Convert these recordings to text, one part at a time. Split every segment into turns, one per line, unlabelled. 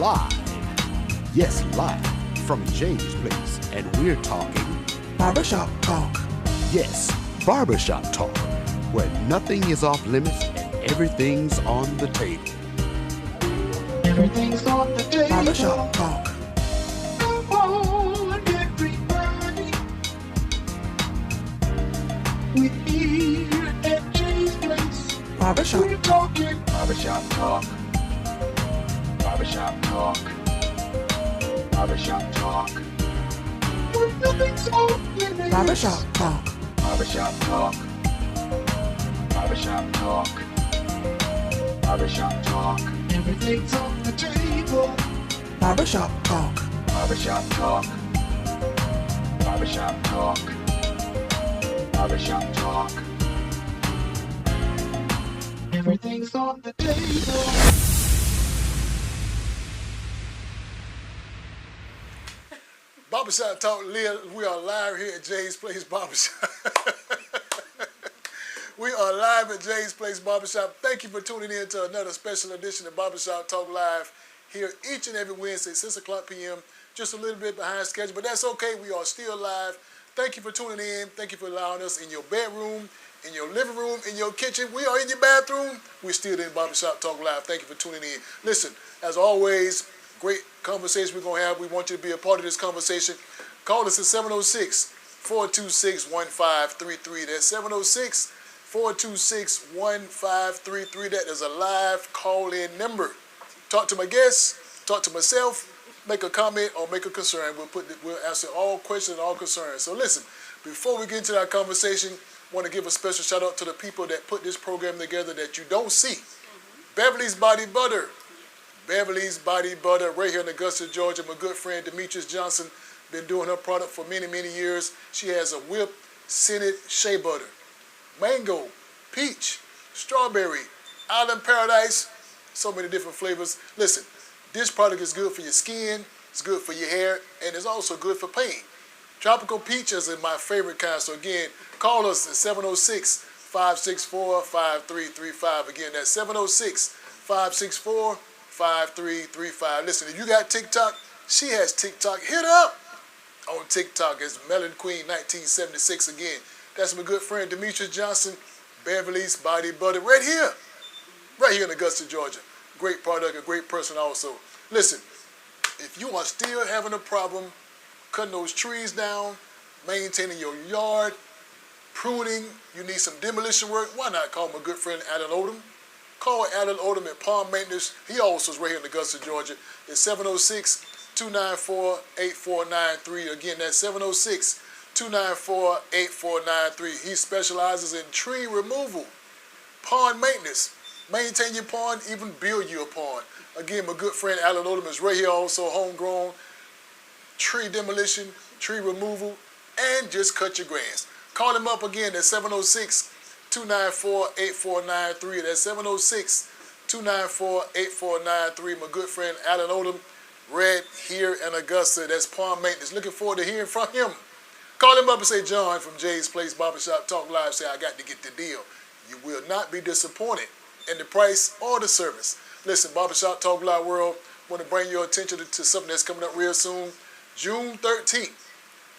live. Yes, live from James Place. And we're talking
Barbershop Talk.
Yes, Barbershop Talk, where nothing is off limits and everything's on the table.
Everything's on the table. Barbershop Talk.
Come on, everybody. We're here at James Place.
Barbershop.
We're talking Barbershop Talk. Barbershop Talk. Barbershop Talk. Where nothing's off limits.
Barbershop Talk.
Barbershop Talk. Barbershop Talk. Barbershop Talk. Everything's on the table.
Barbershop Talk.
Barbershop Talk. Barbershop Talk. Barbershop Talk. Everything's on the table.
Barbershop Talk, we are live here at James Place Barbershop. We are live at James Place Barbershop. Thank you for tuning in to another special edition of Barbershop Talk Live here each and every Wednesday, 6 o'clock p.m. Just a little bit behind schedule, but that's okay. We are still live. Thank you for tuning in. Thank you for allowing us in your bedroom, in your living room, in your kitchen. We are in your bathroom. We're still in Barbershop Talk Live. Thank you for tuning in. Listen, as always, great conversation we're going to have. We want you to be a part of this conversation. Call us at 706-426-1533. That's 706-426-1533. That is a live call-in number. Talk to my guests, talk to myself, make a comment or make a concern. We'll answer all questions and all concerns. So listen, before we get into that conversation, I want to give a special shout out to the people that put this program together that you don't see. Beverly's Body Butter. Beverly's Body Butter right here in Augusta, Georgia. My good friend Demetrius Johnson been doing her product for many, many years. She has a whipped scented shea butter, mango, peach, strawberry, island paradise, so many different flavors. Listen, this product is good for your skin, it's good for your hair, and it's also good for pain. Tropical peach is my favorite kind. So again, call us at 706-564-5335. Again, that's 706-564-5335. Listen, if you got TikTok, she has TikTok. Hit her up on TikTok. It's Melon Queen 1976. Again, that's my good friend Demetrius Johnson, Beverly's Body Butter, right here in Augusta, Georgia. Great product, a great person also. Listen, if you are still having a problem cutting those trees down, maintaining your yard, pruning, you need some demolition work, why not call my good friend Alan Odom? Call Alan Odom at Palm Maintenance. He also is right here in Augusta, Georgia. It's 706-294-8493. Again, that's 706-294-8493. He specializes in tree removal, pond maintenance. Maintain your pond, even build you a pond. Again, my good friend Alan Odom is right here also, homegrown, tree demolition, tree removal, and just cut your grass. Call him up again at 706-294-8493. That's 706-294-8493. My good friend Alan Odom, right here in Augusta. That's Palm Maintenance. Looking forward to hearing from him. Call him up and say, John from Jay's Place Barbershop Talk Live, say, I got to get the deal. You will not be disappointed in the price or the service. Listen, Barbershop Talk Live World, want to bring your attention to something that's coming up real soon. June 13th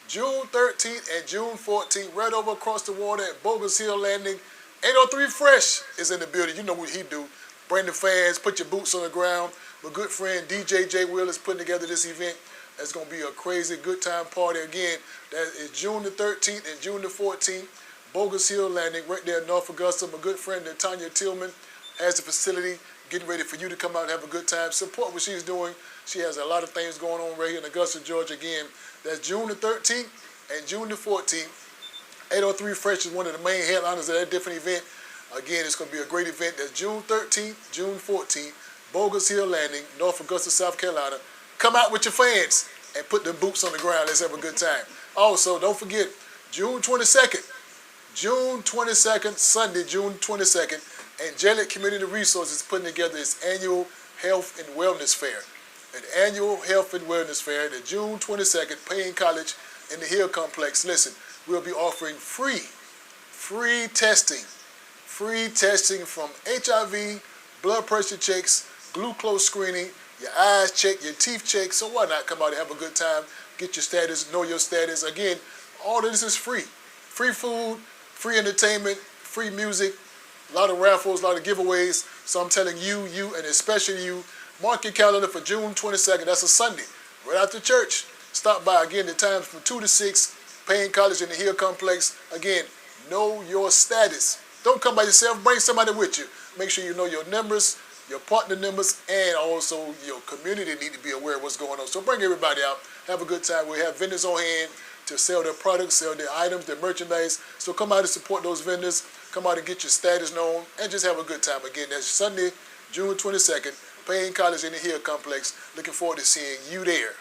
and June 14th, right over across the water at Bogus Hill Landing. 803 Fresh is in the building. You know what he do. Bring the fans, put your boots on the ground. My good friend DJ J. Will is putting together this event. It's going to be a crazy good time party. Again, that is June the 13th and June the 14th. Bogus Hill Landing, right there in North Augusta. My good friend Tanya Tillman has the facility, getting ready for you to come out and have a good time. Support what she's doing. She has a lot of things going on right here in Augusta, Georgia. Again, that's June the 13th and June the 14th. 803 Fresh is one of the main headliners of that different event. Again, it's going to be a great event. That's June 13th, June 14th, Bogus Hill Landing, North Augusta, South Carolina. Come out with your fans and put them boots on the ground. Let's have a good time. Also, don't forget, June 22nd, Sunday, June 22nd, Angelic Community Resources is putting together its annual Health and Wellness Fair. An annual Health and Wellness Fair, the June 22nd, Payne College in the Hill Complex. Listen, we'll be offering free testing from HIV, blood pressure checks, glucose screening, your eyes checked, your teeth checked. So why not come out and have a good time, get your status, know your status. Again, all of this is free. Free food, free entertainment, free music, a lot of raffles, a lot of giveaways. So I'm telling you, and especially you, mark your calendar for June 22nd. That's a Sunday. Right after church. Stop by. Again, the time's from 2 to 6. Payne College in the Hill Complex. Again, know your status. Don't come by yourself. Bring somebody with you. Make sure you know your numbers, your partner numbers, and also your community need to be aware of what's going on. So bring everybody out. Have a good time. We have vendors on hand to sell their products, sell their items, their merchandise. So come out and support those vendors. Come out and get your status known and just have a good time. Again, that's Sunday, June 22nd, Payne College in the Hill Complex. Looking forward to seeing you there.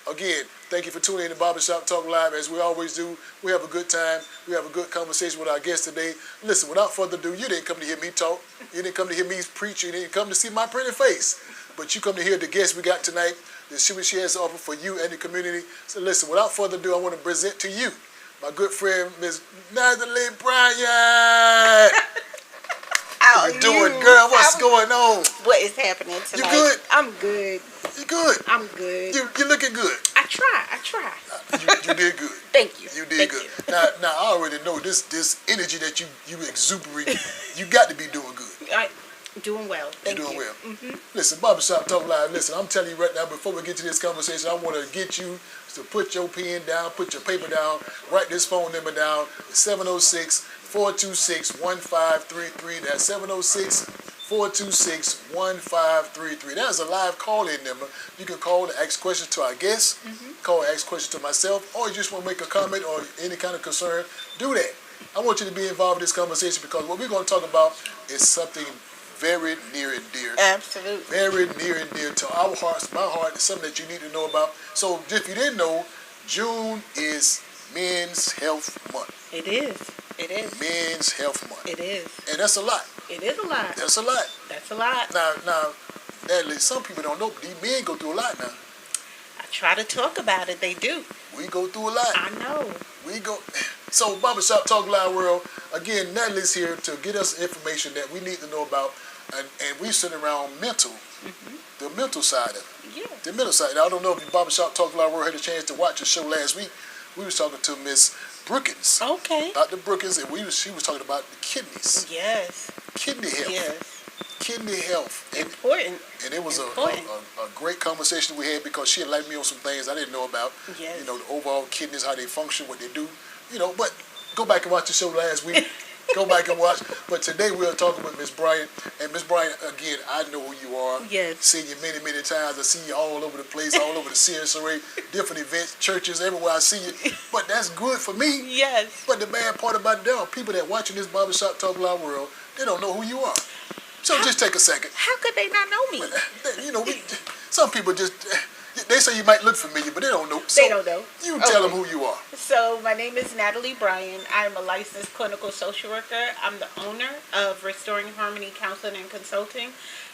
Again, thank you for tuning in to Barbershop Talk Live. As we always do, we have a good time. We have a good conversation with our guest today. Listen, without further ado, you didn't come to hear me talk. You didn't come to hear me preach. You didn't come to see my pretty face. But you come to hear the guest we got tonight, to see what she has to offer for you and the community. So listen, without further ado, I want to present to you my good friend, Miss Natalie Bryan. How you doing, girl? What's going on?
What is happening tonight?
You good?
I'm good.
You good?
I'm good.
You looking good.
I try.
You did good.
Thank you.
You did good. Now I already know this energy that you exuberate. You got to be doing good.
Doing well. Thank you.
You're doing well. Mm-hmm. Listen, Barbershop Talk Live. Listen, I'm telling you right now, before we get to this conversation, I want to get you to put your pen down, put your paper down, write this phone number down. It's 706-426-1533. That's 706-426-1533. That's a live call-in number. You can call and ask questions to our guests, call and ask questions to myself, or you just want to make a comment or any kind of concern, do that. I want you to be involved in this conversation because what we're going to talk about is something very near and dear.
Absolutely.
Very near and dear to our hearts, my heart. It's something that you need to know about. So if you didn't know, June is Men's Health Month.
It is.
Men's Health Month.
It is.
And that's a lot.
It is a lot.
That's a lot.
That's a lot.
Now, Natalie, some people don't know, but these men go through a lot now.
I try to talk about it. They do.
We go through a lot.
I know.
We go. So, Barbershop Talk Live World, again, Natalie's here to get us information that we need to know about. And we sit around mental, the mental side of it.
Yeah.
The mental side. Now, I don't know if you Barbershop Talk Live World had a chance to watch the show last week. We was talking to Miss Brookins.
Okay.
Dr. Brookins, and she was talking about the kidneys.
Yes.
Kidney health.
Yes.
Kidney health.
Important.
And it was a great conversation we had because she enlightened me on some things I didn't know about.
Yes.
You know, the overall kidneys, how they function, what they do. You know, but go back and watch the show last week. Go back and watch. But today we're talking with Miss Bryan. And Miss Bryan, again, I know who you are.
Yes.
Seen you many, many times. I see you all over the place, all over the CSRA, different events, churches, everywhere I see you. But that's good for me.
Yes.
But the bad part about it, there are people that watching this Barbershop Talk Live World, they don't know who you are. So just take a second.
How could they not know me?
You know, some people just, they say you might look familiar, but they don't know. So
They don't know.
You tell them who you are.
So my name is Natalie Bryan. I'm a licensed clinical social worker. I'm the owner of Restoring Harmony Counseling and Consulting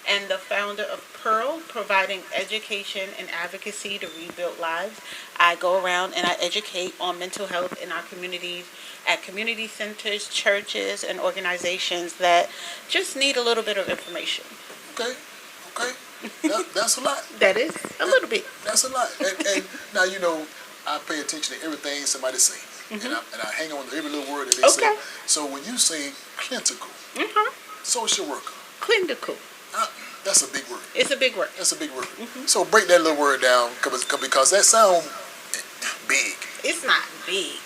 and the founder of Pearl, providing education and advocacy to rebuild lives. I go around and I educate on mental health in our communities at community centers, churches, and organizations that just need a little bit of information.
Okay. That's a lot.
That is a little bit.
That's a lot. And now, you know, I pay attention to everything somebody say. And I hang on to every little word that they say. So when you say clinical, social worker.
Clinical.
That's a big word.
It's a big word.
That's a big word. So break that little word down because that sounds big.
It's not big.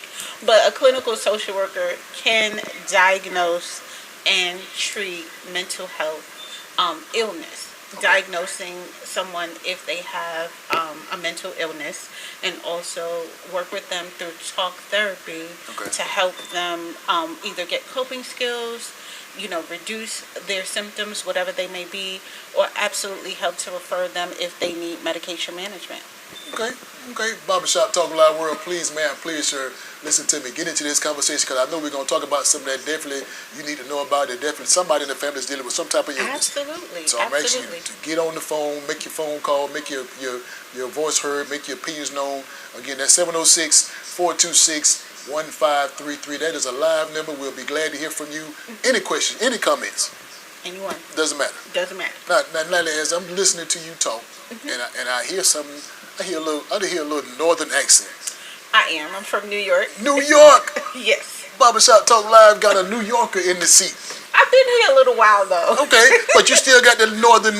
But a clinical social worker can diagnose and treat mental health illness. Okay. Diagnosing someone if they have a mental illness and also work with them through talk therapy to help them either get coping skills, you know, reduce their symptoms, whatever they may be, or absolutely help to refer them if they need medication management.
Okay. Barbershop Talk Live World, please, man, please, sir, listen to me. Get into this conversation because I know we're going to talk about something that definitely you need to know about. That definitely somebody in the family is dealing with some type of illness.
Absolutely.
So I'm asking you to get on the phone, make your phone call, make your voice heard, make your opinions known. Again, that's 706-426-1533. That is a live number. We'll be glad to hear from you. Any questions, any comments?
Anyone.
Doesn't matter.
Doesn't matter.
Now, Natalie, as I'm listening to you talk, and I hear something. I hear a little northern accent.
I am. I'm from New York.
New York.
Yes.
Barbershop Talk Live got a New Yorker in the seat.
I've been here a little while though.
Okay, but you still got the northern.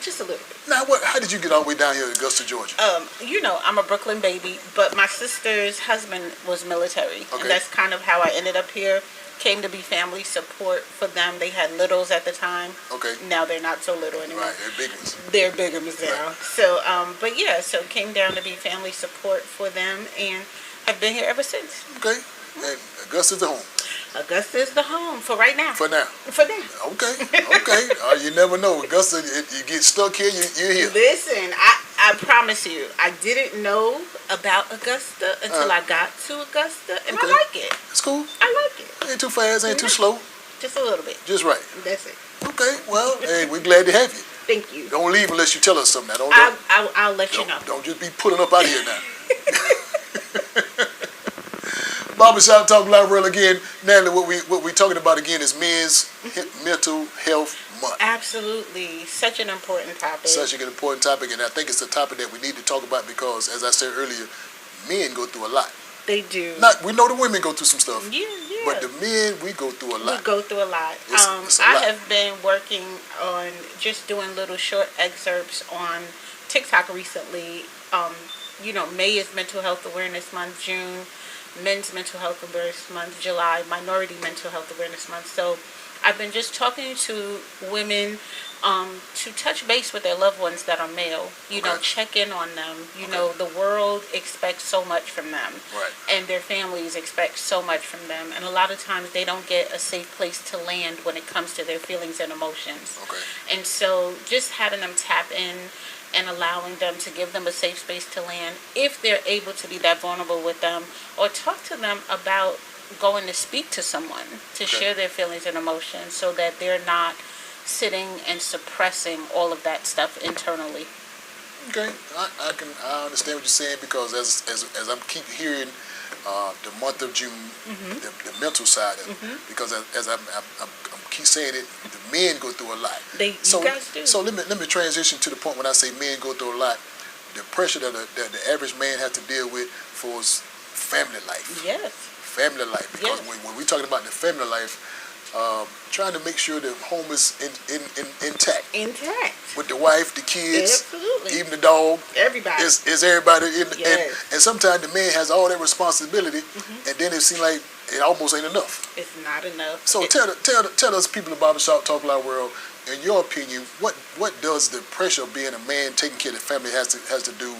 Just a little bit.
Now, how did you get all the way down here to Augusta, Georgia?
I'm a Brooklyn baby, but my sister's husband was military,
Okay.
and that's kind of how I ended up here. Came to be family support for them. They had littles at the time.
Okay.
Now they're not so little anymore.
Right, they're big ones.
They're bigger now.
Right.
So, but yeah, so came down to be family support for them, and have been here ever since.
Okay, and Augusta's the home.
Augusta is the home for right now.
For now.
For now.
Okay, okay. You never know. Augusta, you get stuck here, you're here.
Listen, I promise you, I didn't know about Augusta until I got to Augusta, and
Okay.
I like it.
It's cool.
I like it.
Ain't too fast, ain't too slow.
Just a little bit.
Just right.
That's it.
Okay, well, hey, we're glad to have you.
Thank you.
Don't leave unless you tell us something. Now,
I'll let you know.
Don't just be pulling up out of here now. Barbershop Talk Live World again. Natalie, what we talking about again is Men's Mental Health Month.
Absolutely. Such an important topic.
Such an important topic, and I think it's a topic that we need to talk about because, as I said earlier, men go through a lot.
They do.
We know the women go through some stuff.
Yeah.
But the men, we go through a lot.
We go through a lot.
It's a
I
lot.
have been working on just doing little short excerpts on TikTok recently. May is Mental Health Awareness Month, June, Men's Mental Health Awareness Month, July, Minority Mental Health Awareness Month. So I've been just talking to women to touch base with their loved ones that are male. Check in on them. The world expects so much from them.
Right.
And their families expect so much from them. And a lot of times they don't get a safe place to land when it comes to their feelings and emotions.
Okay.
And so just having them tap in and allowing them to give them a safe space to land, if they're able to be that vulnerable with them, or talk to them about going to speak to someone to share their feelings and emotions so that they're not sitting and suppressing all of that stuff internally.
Okay, I understand what you're saying because as I keep hearing the month of June, the mental side of it, because as I'm keep saying it, the men go through a lot.
You guys do.
So let me transition to the point when I say men go through a lot, the pressure that the average man has to deal with for his family life.
Yes.
Family life, because
Yes.
when we're talking about the family life, trying to make sure the home is intact.
Intact.
With the wife, the kids,
Absolutely.
even the dog.
Everybody.
Is everybody in
Yes.
and sometimes the man has all that responsibility and then it seems like it almost ain't enough.
It's not enough.
So tell us people of Barbershop Talk Live World, in your opinion, what does the pressure of being a man taking care of the family has to do?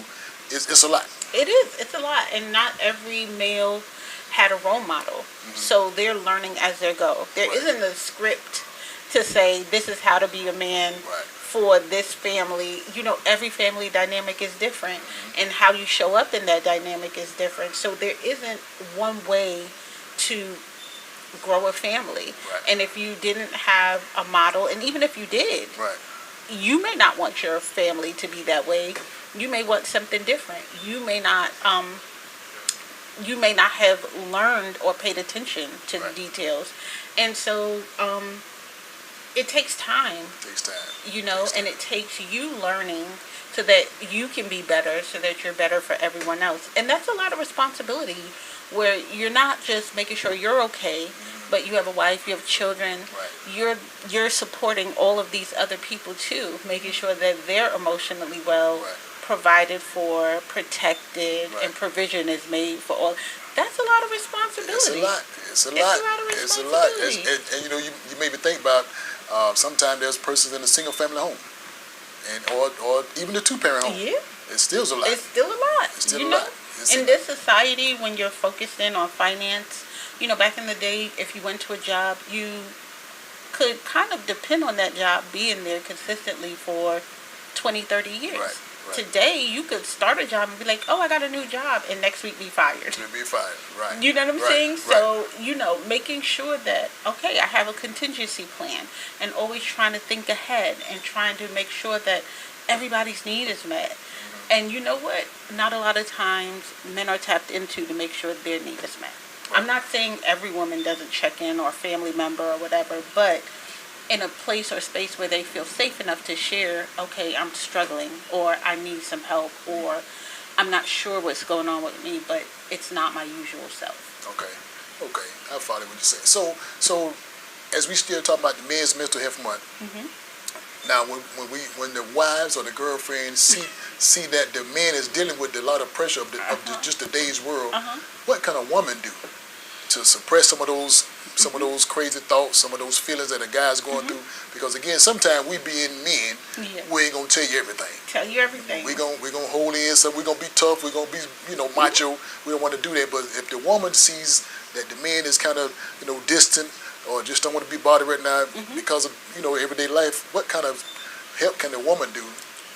It's a lot.
It is. It's a lot. And not every male had a role model. So they're learning as they go. There
Right.
isn't a script to say this is how to be a man
Right.
for this family. Every family dynamic is different and how you show up in that dynamic is different. So there isn't one way to grow a family.
Right.
And if you didn't have a model, and even if you did,
Right.
you may not want your family to be that way. You may want something different. You may not have learned or paid attention to the
Right.
details. And so it takes time,
It takes time.
and it takes you learning so that you can be better, so that you're better for everyone else. And that's a lot of responsibility where you're not just making sure you're okay, but you have a wife, you have children.
Right.
You're supporting all of these other people too, making sure that they're emotionally well,
Right.
provided for, protected,
Right.
and provision is made for all. That's a lot of responsibility.
It's a lot. It's a
It's
lot.
a lot of
It's a lot.
responsibility.
And you made me think about sometimes there's persons in a single family home, and or even a 2-parent home.
Yeah.
It's still a lot.
It's still a lot.
It's still
you
a
know?
lot. It's
In
a-
this society, when you're focused in on finance, back in the day, if you went to a job, you could kind of depend on that job being there consistently for 20, 30 years.
Right. Right.
Today, you could start a job and be like, oh, I got a new job, and next week be fired.
To be fired. Right.
You know what I'm
Right.
saying?
Right.
So, making sure that, okay, I have a contingency plan, and always trying to think ahead and trying to make sure that everybody's need is met. And you know what? Not a lot of times men are tapped into to make sure their need is met. I'm not saying every woman doesn't check in or family member or whatever, but in a place or space where they feel safe enough to share, okay, I'm struggling, or I need some help, or I'm not sure what's going on with me, but it's not my usual self.
Okay, I follow what you're saying. So as we still talking about the Men's Mental Health Month, now when the wives or the girlfriends see that the man is dealing with a lot of pressure of just today's world, what can a woman do to suppress some of those crazy thoughts, some of those feelings that a guy's going through? Because again, sometimes we being men, we ain't gonna tell you everything.
Tell you everything.
We're gonna hold in, so we're gonna be tough, we're gonna be, macho. We don't want to do that. But if the woman sees that the man is kind of, distant, or just don't want to be bothered right now because of, everyday life, what kind of help can the woman do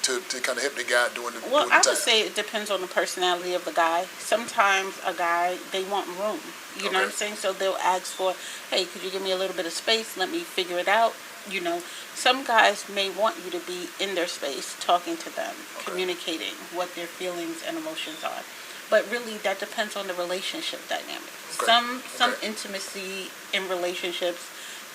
to kind of help the guy during the
Well,
during the
I
time?
would say it depends on the personality of the guy. Sometimes a guy, they want room. You know what I'm saying? So they'll ask for, hey, could you give me a little bit of space? Let me figure it out. Some guys may want you to be in their space, talking to them, communicating what their feelings and emotions are. But really, that depends on the relationship dynamic. Some intimacy in relationships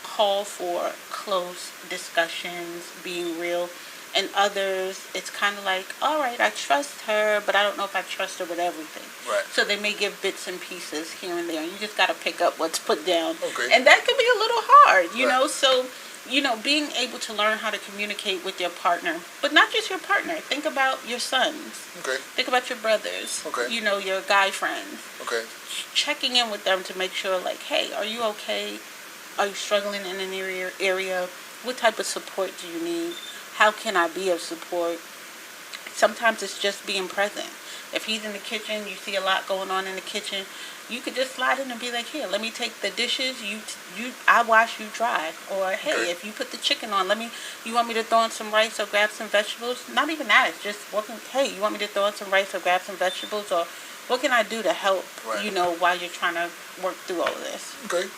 call for close discussions, being real. And others, it's kind of like, all right, I trust her, but I don't know if I trust her with everything.
Right.
So they may give bits and pieces here and there. And you just got to pick up what's put down.
Okay.
And that can be a little hard, you
Right.
know. So, being able to learn how to communicate with your partner, but not just your partner. Think about your sons.
Okay.
Think about your brothers.
Okay.
Your guy friends.
Okay.
Checking in with them to make sure, like, hey, are you okay? Are you struggling in an area? What type of support do you need? How can I be of support? Sometimes it's just being present. If he's in the kitchen, you see a lot going on in the kitchen, you could just slide in and be like, here, let me take the dishes, I wash, you dry. Or, hey, if you put the chicken on, you want me to throw in some rice or grab some vegetables? Not even that, it's just, hey, you want me to throw in some rice or grab some vegetables? Or what can I do to help, while you're trying to work through all of this?
Okay.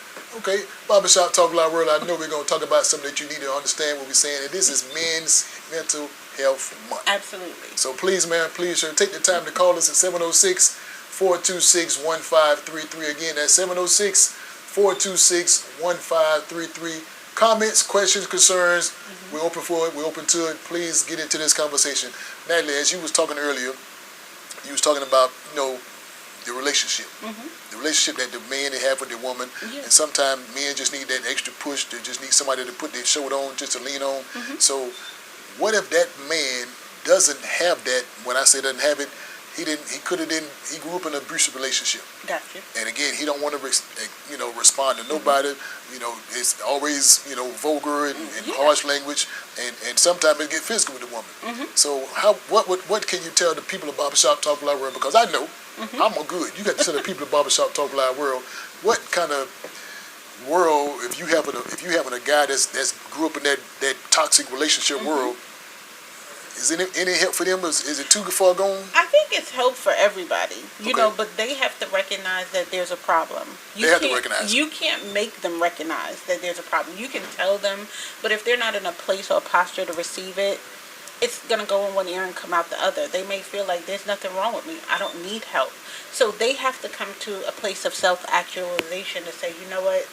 Barbershop Talk Live World, I know we're going to talk about something that you need to understand what we're saying. And this is Men's Mental Health Month.
Absolutely.
So please, man, take the time to call us at 706-426-1533. Again, that's 706-426-1533. Comments, questions, concerns, we're open for it. We're open to it. Please get into this conversation. Natalie, as you was talking earlier, you was talking about, the relationship. The relationship that the man they have with the woman. And sometimes men just need that extra push. They just need somebody to put their shoulder on, just to lean on. So what if that man doesn't have that? When I say doesn't have it, he grew up in an abusive relationship.
Gotcha.
And again, he don't want to respond to nobody. It's always vulgar and harsh language, and sometimes it get physical with the woman. So what can you tell the people of Barbershop Talk Live World? Because I know I'm a good. You got to tell the people of Barbershop Talk Live World what kind of world, if you having a guy that's grew up in that toxic relationship world. Is any help for them? Is it too far gone?
I think it's help for everybody, but they have to recognize that there's a problem.
They have to recognize.
You can't make them recognize that there's a problem. You can tell them, but if they're not in a place or posture to receive it, it's going to go in one ear and come out the other. They may feel like there's nothing wrong with me. I don't need help. So they have to come to a place of self-actualization to say, you know what?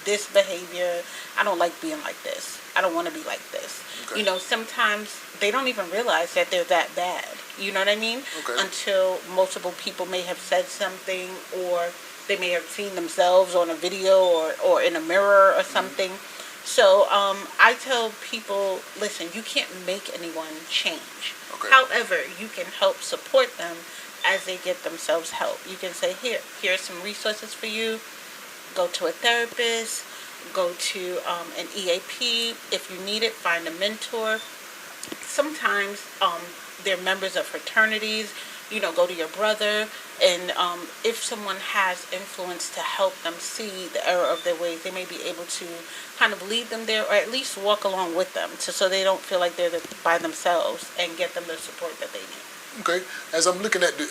This behavior, I don't like being like this. I don't want to be like this.
Okay.
Sometimes they don't even realize that they're that bad. You know what I mean?
Okay.
Until multiple people may have said something, or they may have seen themselves on a video or in a mirror or something. So I tell people, listen, you can't make anyone change.
Okay.
However, you can help support them as they get themselves help. You can say, here's some resources for you. Go to a therapist, go to an EAP. If you need it, find a mentor. Sometimes they're members of fraternities. Go to your brother. And if someone has influence to help them see the error of their ways, they may be able to kind of lead them there, or at least walk along with them so they don't feel like they're by themselves, and get them the support that they need.
Okay. As I'm looking at the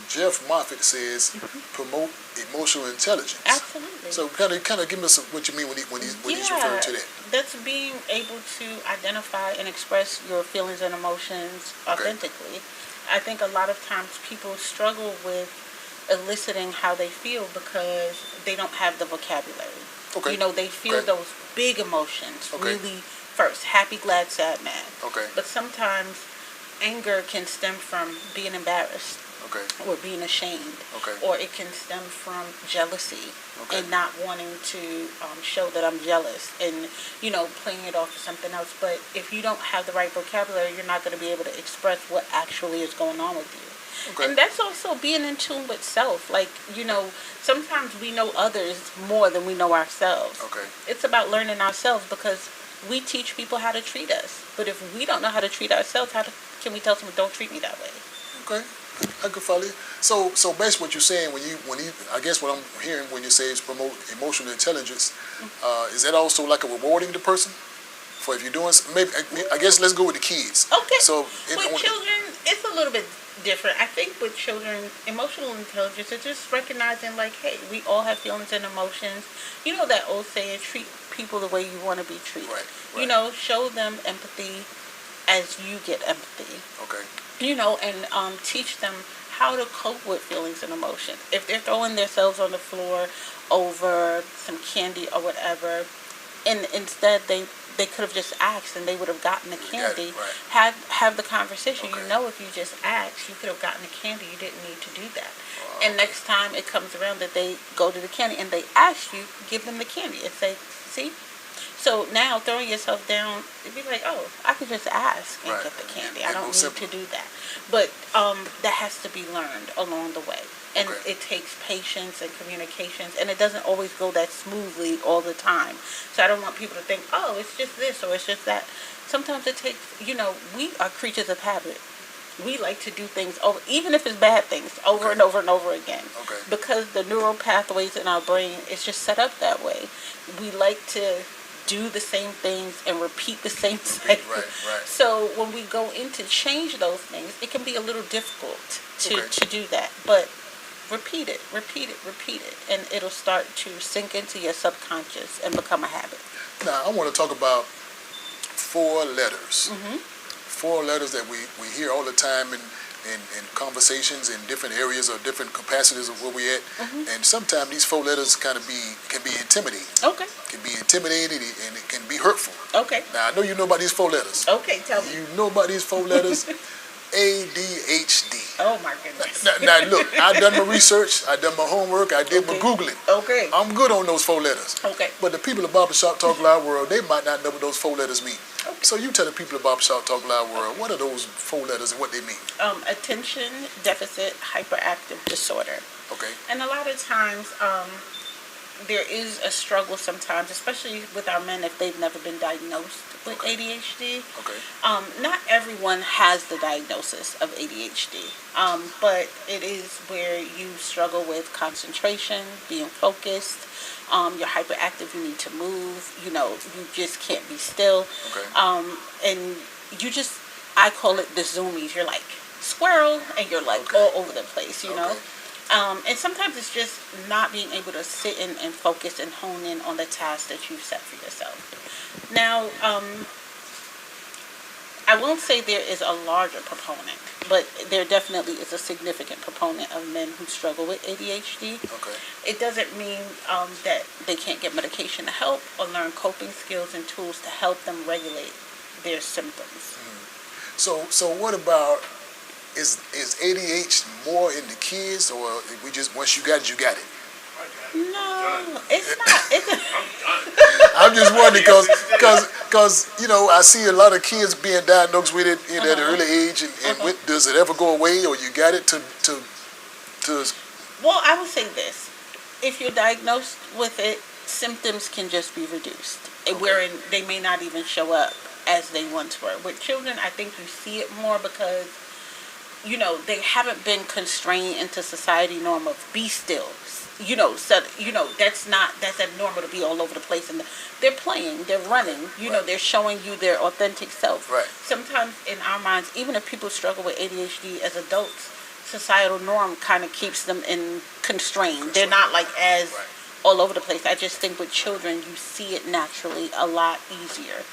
Jeff Moffitt says, promote emotional intelligence.
Absolutely.
So kind of give us what you mean when he's referring to that.
That's being able to identify and express your feelings and emotions authentically. I think a lot of times people struggle with eliciting how they feel because they don't have the vocabulary.
Okay.
You know, they feel
Okay.
those big emotions
Okay.
really first. Happy, glad, sad, mad.
Okay.
But sometimes anger can stem from being embarrassed
Okay.
or being ashamed,
Okay.
or it can stem from jealousy
Okay.
and not wanting to show that I'm jealous, and playing it off for something else. But if you don't have the right vocabulary, you're not going to be able to express what actually is going on with you.
Okay.
And that's also being in tune with self. Like, sometimes we know others more than we know ourselves.
Okay.
It's about learning ourselves, because we teach people how to treat us. But if we don't know how to treat ourselves, can we tell someone, don't treat me that way?
Okay. I can follow you. So basically what you're saying when you I guess what I'm hearing when you say is promote emotional intelligence, is that also like a rewarding the person for if you're doing maybe I guess let's go with the kids.
Okay.
So
With children, it's a little bit different. I think with children, emotional intelligence is just recognizing, like, hey, we all have feelings and emotions. You know that old saying, treat people the way you want to be treated.
Right.
Show them empathy as you get empathy.
Okay.
And teach them how to cope with feelings and emotions. If they're throwing themselves on the floor over some candy or whatever, and instead they could have just asked and they would have gotten the candy.
Right.
Have the conversation.
Okay.
If you just asked, you could have gotten the candy. You didn't need to do that. And next time it comes around that they go to the candy and they ask you, give them the candy and say, see? So now throwing yourself down, it'd be like, oh, I could just ask and get the candy. I don't need to do that. But that has to be learned along the way. And it takes patience and communications, and it doesn't always go that smoothly all the time. So I don't want people to think, oh, it's just this or it's just that. Sometimes it takes, we are creatures of habit. We like to do things over, even if it's bad things, over and over and over again.
Okay.
Because the neural pathways in our brain is just set up that way. We like to do the same things and repeat the same cycle.
Right.
So when we go in to change those things, it can be a little difficult to do that. But repeat it, and it'll start to sink into your subconscious and become a habit.
Now I want to talk about 4 letters. Mm-hmm. 4 letters that we hear all the time in conversations in different areas or different capacities of where we're at. Mm-hmm. And sometimes these 4 letters can be intimidating.
Okay.
Can be intimidating and it can be hurtful.
Okay.
Now I know you know about these 4 letters.
Okay, tell me.
You know about these 4 letters. ADHD.
Oh my goodness.
Now look, I've done my research, I've done my homework, I did my Googling.
Okay.
I'm good on those 4 letters.
Okay.
But the people of Barbershop Talk Live World, they might not know what those 4 letters mean. Okay. So you tell the people of Barbershop Talk Live World, what are those 4 letters and what they mean?
Attention deficit hyperactive disorder.
Okay.
And a lot of times, there is a struggle sometimes, especially with our men if they've never been diagnosed with ADHD.
Okay.
Not everyone has the diagnosis of ADHD, but it is where you struggle with concentration, being focused. You're hyperactive. You need to move. You just can't be still.
Okay.
And I call it the zoomies. You're like squirrel, and you're like all over the place. You know. And sometimes it's just not being able to sit in and focus and hone in on the task that you've set for yourself. Now, I won't say there is a larger proponent, but there definitely is a significant proponent of men who struggle with ADHD.
Okay.
It doesn't mean that they can't get medication to help or learn coping skills and tools to help them regulate their symptoms.
Mm. So what about is ADHD more in the kids, or we just once you got it, you got it?
No, it's not.
I'm just wondering because I see a lot of kids being diagnosed with it at an early age, and does it ever go away, or you got it to?
Well, I would say this: if you're diagnosed with it, symptoms can just be reduced, wherein they may not even show up as they once were. With children, I think you see it more because they haven't been constrained into society norm of be still. That's abnormal to be all over the place, and they're playing, they're running, they're showing you their authentic self.
Right.
Sometimes in our minds, even if people struggle with ADHD as adults, societal norm kind of keeps them constrained. They're not like as all over the place. I just think with children, you see it naturally a lot easier.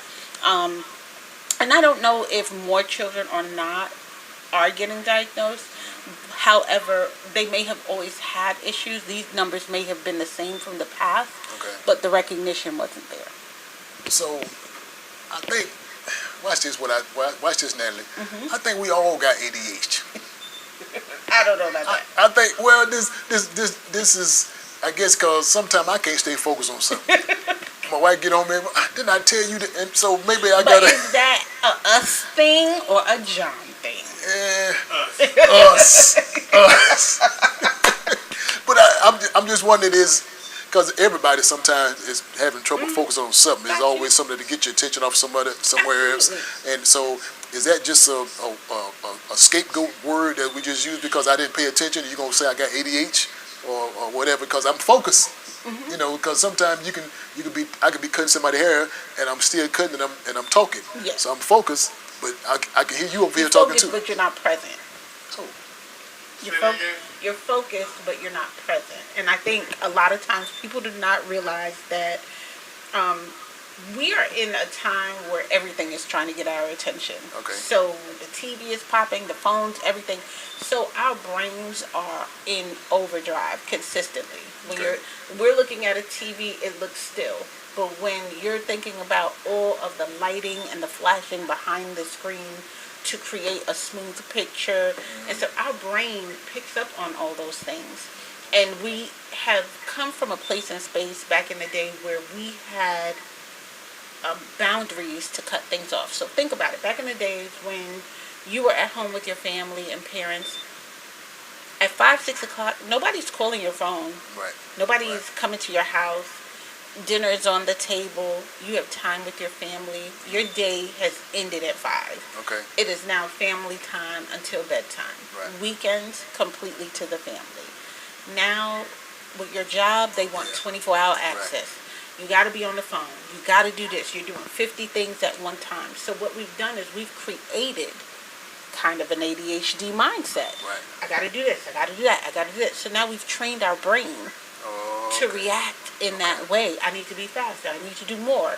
And I don't know if more children or not are getting diagnosed. However, they may have always had issues. These numbers may have been the same from the past,
Okay.
but the recognition wasn't there.
So I think, watch this, watch this, Natalie.
Mm-hmm.
I think we all got ADHD.
I don't know about that.
I think, well, this is, I guess, because sometimes I can't stay focused on something. My wife get on me, didn't I tell you that? And so maybe I
But
gotta.
is that a us thing or a John thing?
Us. But I'm just wondering is because everybody sometimes is having trouble focusing on something. There's always something to get your attention off somewhere else. And so is that just a scapegoat word that we just use because I didn't pay attention? You're gonna say I got ADHD or whatever because I'm focused. You know, because sometimes I could be cutting somebody's hair and I'm still cutting and I'm talking.
Yes.
So I'm focused, but I can hear you over here
You're
talking
focused,
too.
but you're not present.
Oh.
You're focused, but you're not present. And I think a lot of times people do not realize that we are in a time where everything is trying to get our attention.
Okay.
So the TV is popping, the phones, everything. So our brains are in overdrive consistently. When we're looking at a TV, it looks still. But when you're thinking about all of the lighting and the flashing behind the screen to create a smooth picture, and so our brain picks up on all those things. And we have come from a place and space back in the day where we had boundaries to cut things off. So think about it. Back in the days when you were at home with your family and parents, at 5, 6 o'clock, nobody's calling your phone.
Right.
Nobody's coming to your house. Dinner is on the table. You have time with your family. Your day has ended at 5.
Okay.
It is now family time until bedtime.
Right.
Weekends completely to the family. Now, with your job, they want 24-hour access. You got to be on the phone. You got to do this. You're doing 50 things at one time. So what we've done is we've created kind of an ADHD mindset.
Right.
I got to do this. I got to do that. I got to do this. So now we've trained our brain to react in that way. I need to be faster. I need to do more.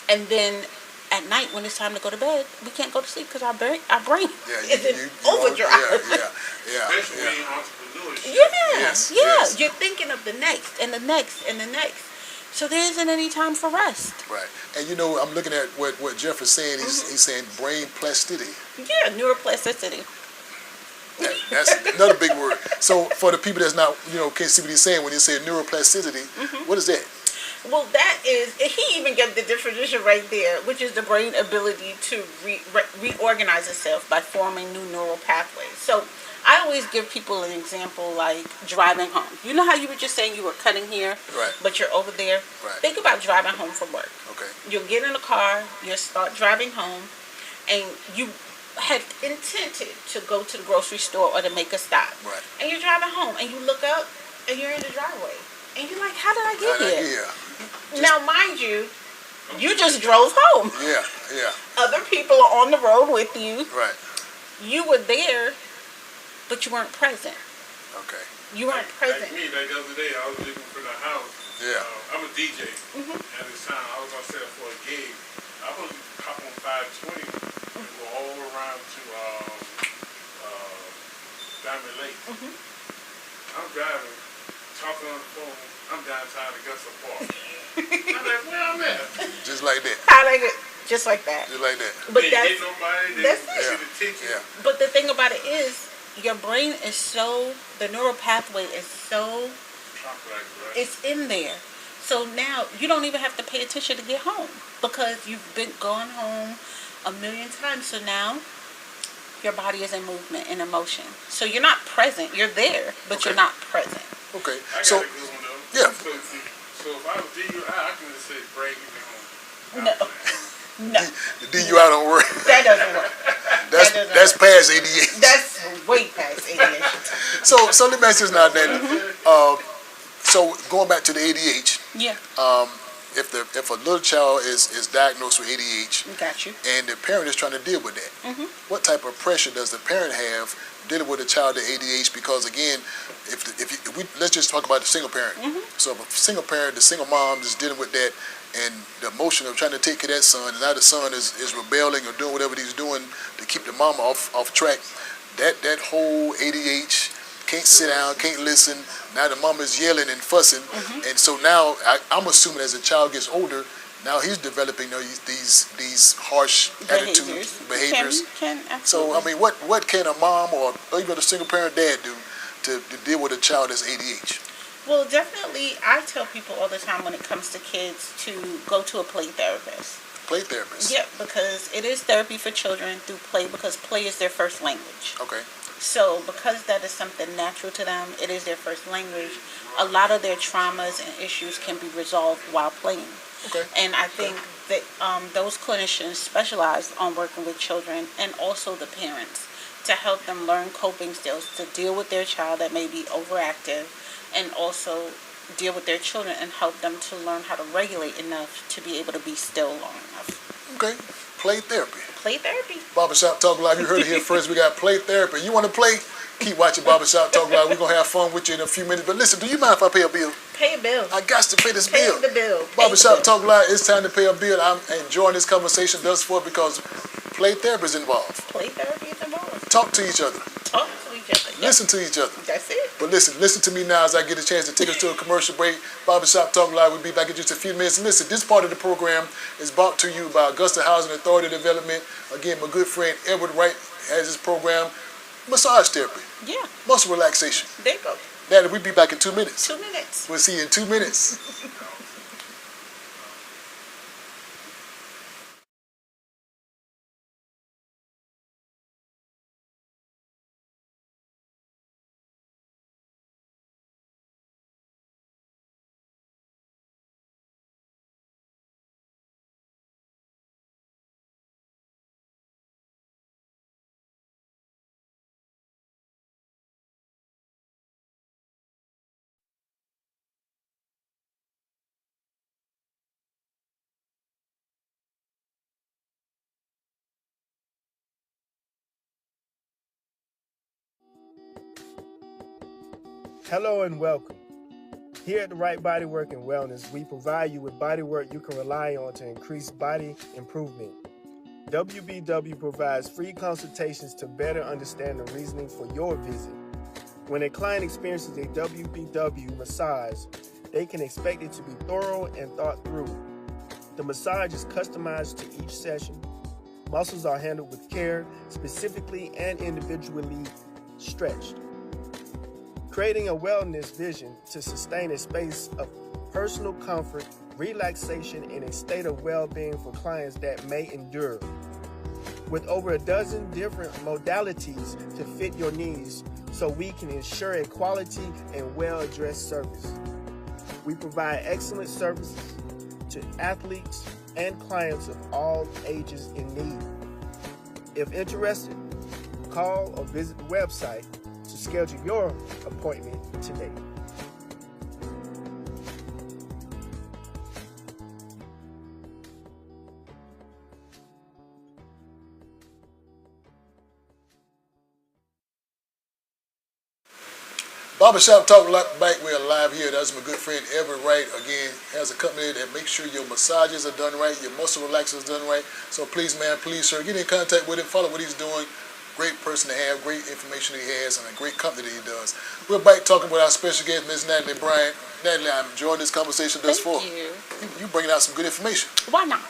And then at night when it's time to go to bed, we can't go to sleep because our brain is in overdrive.
Especially being entrepreneurs.
Yes.
You're thinking of the next and the next and the next. So there isn't any time for rest.
Right. And you know, I'm looking at what Jeff is saying. He's saying brain plasticity.
Yeah, neuroplasticity.
That's another big word. So for the people that's not, can't see what he's saying when he said neuroplasticity, what is that?
Well, that is, he even got the definition right there, which is the brain ability to reorganize itself by forming new neural pathways. So I always give people an example like driving home. You know how you were just saying you were cutting here,
right,
but you're over there?
Right.
Think about driving home from work.
Okay.
You'll get in the car, you'll start driving home, and you had intended to go to the grocery store or to make a stop.
Right.
And you're driving home, and you look up, and you're in the driveway. And you're like, how did I get here? Now, mind you, you just drove home.
Yeah.
Other people are on the road with you.
Right.
You were there, but you weren't present.
Okay.
You weren't present.
Like me, like the other day, I was leaving from the house.
Yeah.
I'm a DJ. At this time, I was going to set up for a gig. I was going to hop on 520 and go all around to Diamond Lake. I'm driving, talking on the phone. I'm downtown Augusta Park. I'm like, where I'm at?
Just like that.
I like it. Just like that.
Just like that.
But
They
that's
hit nobody.
that's
They see the ticket.
Yeah.
But the thing about it is, your brain is so, the neural pathway is so,
Complex, right?
it's in there. So now you don't even have to pay attention to get home because you've been gone home a million times. So now your body is in movement and emotion. So you're not present. You're there, but
Okay.
you're not present.
Okay.
I
So
got a good one though.
yeah.
So if I was DUI, I can just say, bring me home.
No.
the DUI don't work.
That doesn't work.
That's past 88.
That's way past ADHD.
So let me ask this now, Danny. So going back to the ADHD,
Yeah.
if a little child is diagnosed with ADHD
Got you.
and the parent is trying to deal with that, what type of pressure does the parent have dealing with a child with ADHD? Because again, if we let's just talk about the single parent. So if a single parent, the single mom is dealing with that and the emotion of trying to take care of that son, and now the son is rebelling or doing whatever he's doing to keep the mama off track, that whole ADHD can't sit down, can't listen. Now the mama's yelling and fussing, and so now I'm assuming as a child gets older, now he's developing these harsh attitudes, behaviors.
Can
So
absolutely.
I mean, what can a mom or even a single parent dad do to deal with a child that's ADH?
Well, definitely, I tell people all the time when it comes to kids to go to a play therapist.
Play therapist.
Yeah, because it is therapy for children through play, because play is their first language.
Okay.
So because that is something natural to them, it is their first language, a lot of their traumas and issues can be resolved while playing.
Okay.
And I think that those clinicians specialize on working with children and also the parents to help them learn coping skills to deal with their child that may be overactive, and also deal with their children and help them to learn how to regulate enough to be able to be still long enough.
Okay. Play therapy.
Play therapy.
Barbershop Talk Live. You heard it here first. We got play therapy. You want to play? Keep watching Barbershop Talk Live. We're going to have fun with you in a few minutes. But listen, do you mind if I pay a bill?
Pay a bill.
I got to pay this
Pay
bill.
the bill. Pay
Barbershop
the
Talk Live, it's time to pay a bill. I'm enjoying this conversation thus far because play therapy is involved.
Play therapy is involved.
Talk to each other.
Talk to each other. Yep.
Listen to each other.
That's it.
But listen to me now as I get a chance to take us to a commercial break. Barbershop Talk Live. We'll be back in just a few minutes. And listen, this part of the program is brought to you by Augusta Housing Authority Development. Again, my good friend Edward Wright has this program. Massage therapy.
Yeah.
Muscle relaxation.
There you go.
Natalie, we'll be back in 2 minutes.
2 minutes.
We'll see you in 2 minutes.
Hello and welcome. Here at the Right Bodywork and Wellness, we provide you with bodywork you can rely on to increase body improvement. WBW provides free consultations to better understand the reasoning for your visit. When a client experiences a WBW massage, they can expect it to be thorough and thought through. The massage is customized to each session. Muscles are handled with care, specifically and individually stretched, creating a wellness vision to sustain a space of personal comfort, relaxation, and a state of well-being for clients that may endure. With over a dozen different modalities to fit your needs, so we can ensure a quality and well-addressed service. We provide excellent services to athletes and clients of all ages in need. If interested, call or visit the website to schedule your appointment today.
Barbershop Talk back. We're live here. That's my good friend Everett Wright. Again, has a company that makes sure your massages are done right, your muscle relaxers done right. So please, man, please, sir, get in contact with him. Follow what he's doing. Great person to have, great information he has, and a great company that he does. We're back talking with our special guest, Ms. Natalie Bryan. Natalie, I'm enjoying this conversation thus far.
Thank you.
You bringing out some good information.
Why not?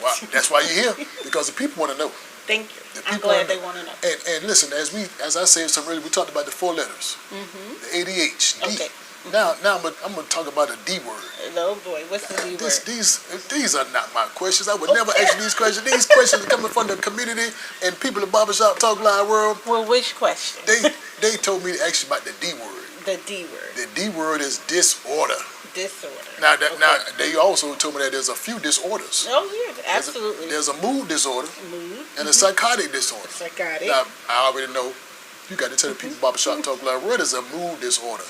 Well, that's why you're here, because the people want to know.
Thank you.
The
I'm
people
glad
wanna
they want to know.
And listen, as I said some earlier, we talked about the 4 letters, the ADH, D.
Okay.
Now I'm gonna talk about a D word.
Oh boy, what's the D word?
These are not my questions. I would never ask you these questions. These questions are coming from the community and people in Barbershop Talk Live world.
Well, which question?
They told me to ask you about the D word.
The D word.
The D word is disorder.
Disorder.
Now
Okay.
they also told me that there's a few disorders.
Oh yeah, absolutely.
There's a mood disorder
Mood.
and a psychotic disorder.
Psychotic.
Now I already know. You got to tell the people Barbershop Talk Live what is a mood disorder.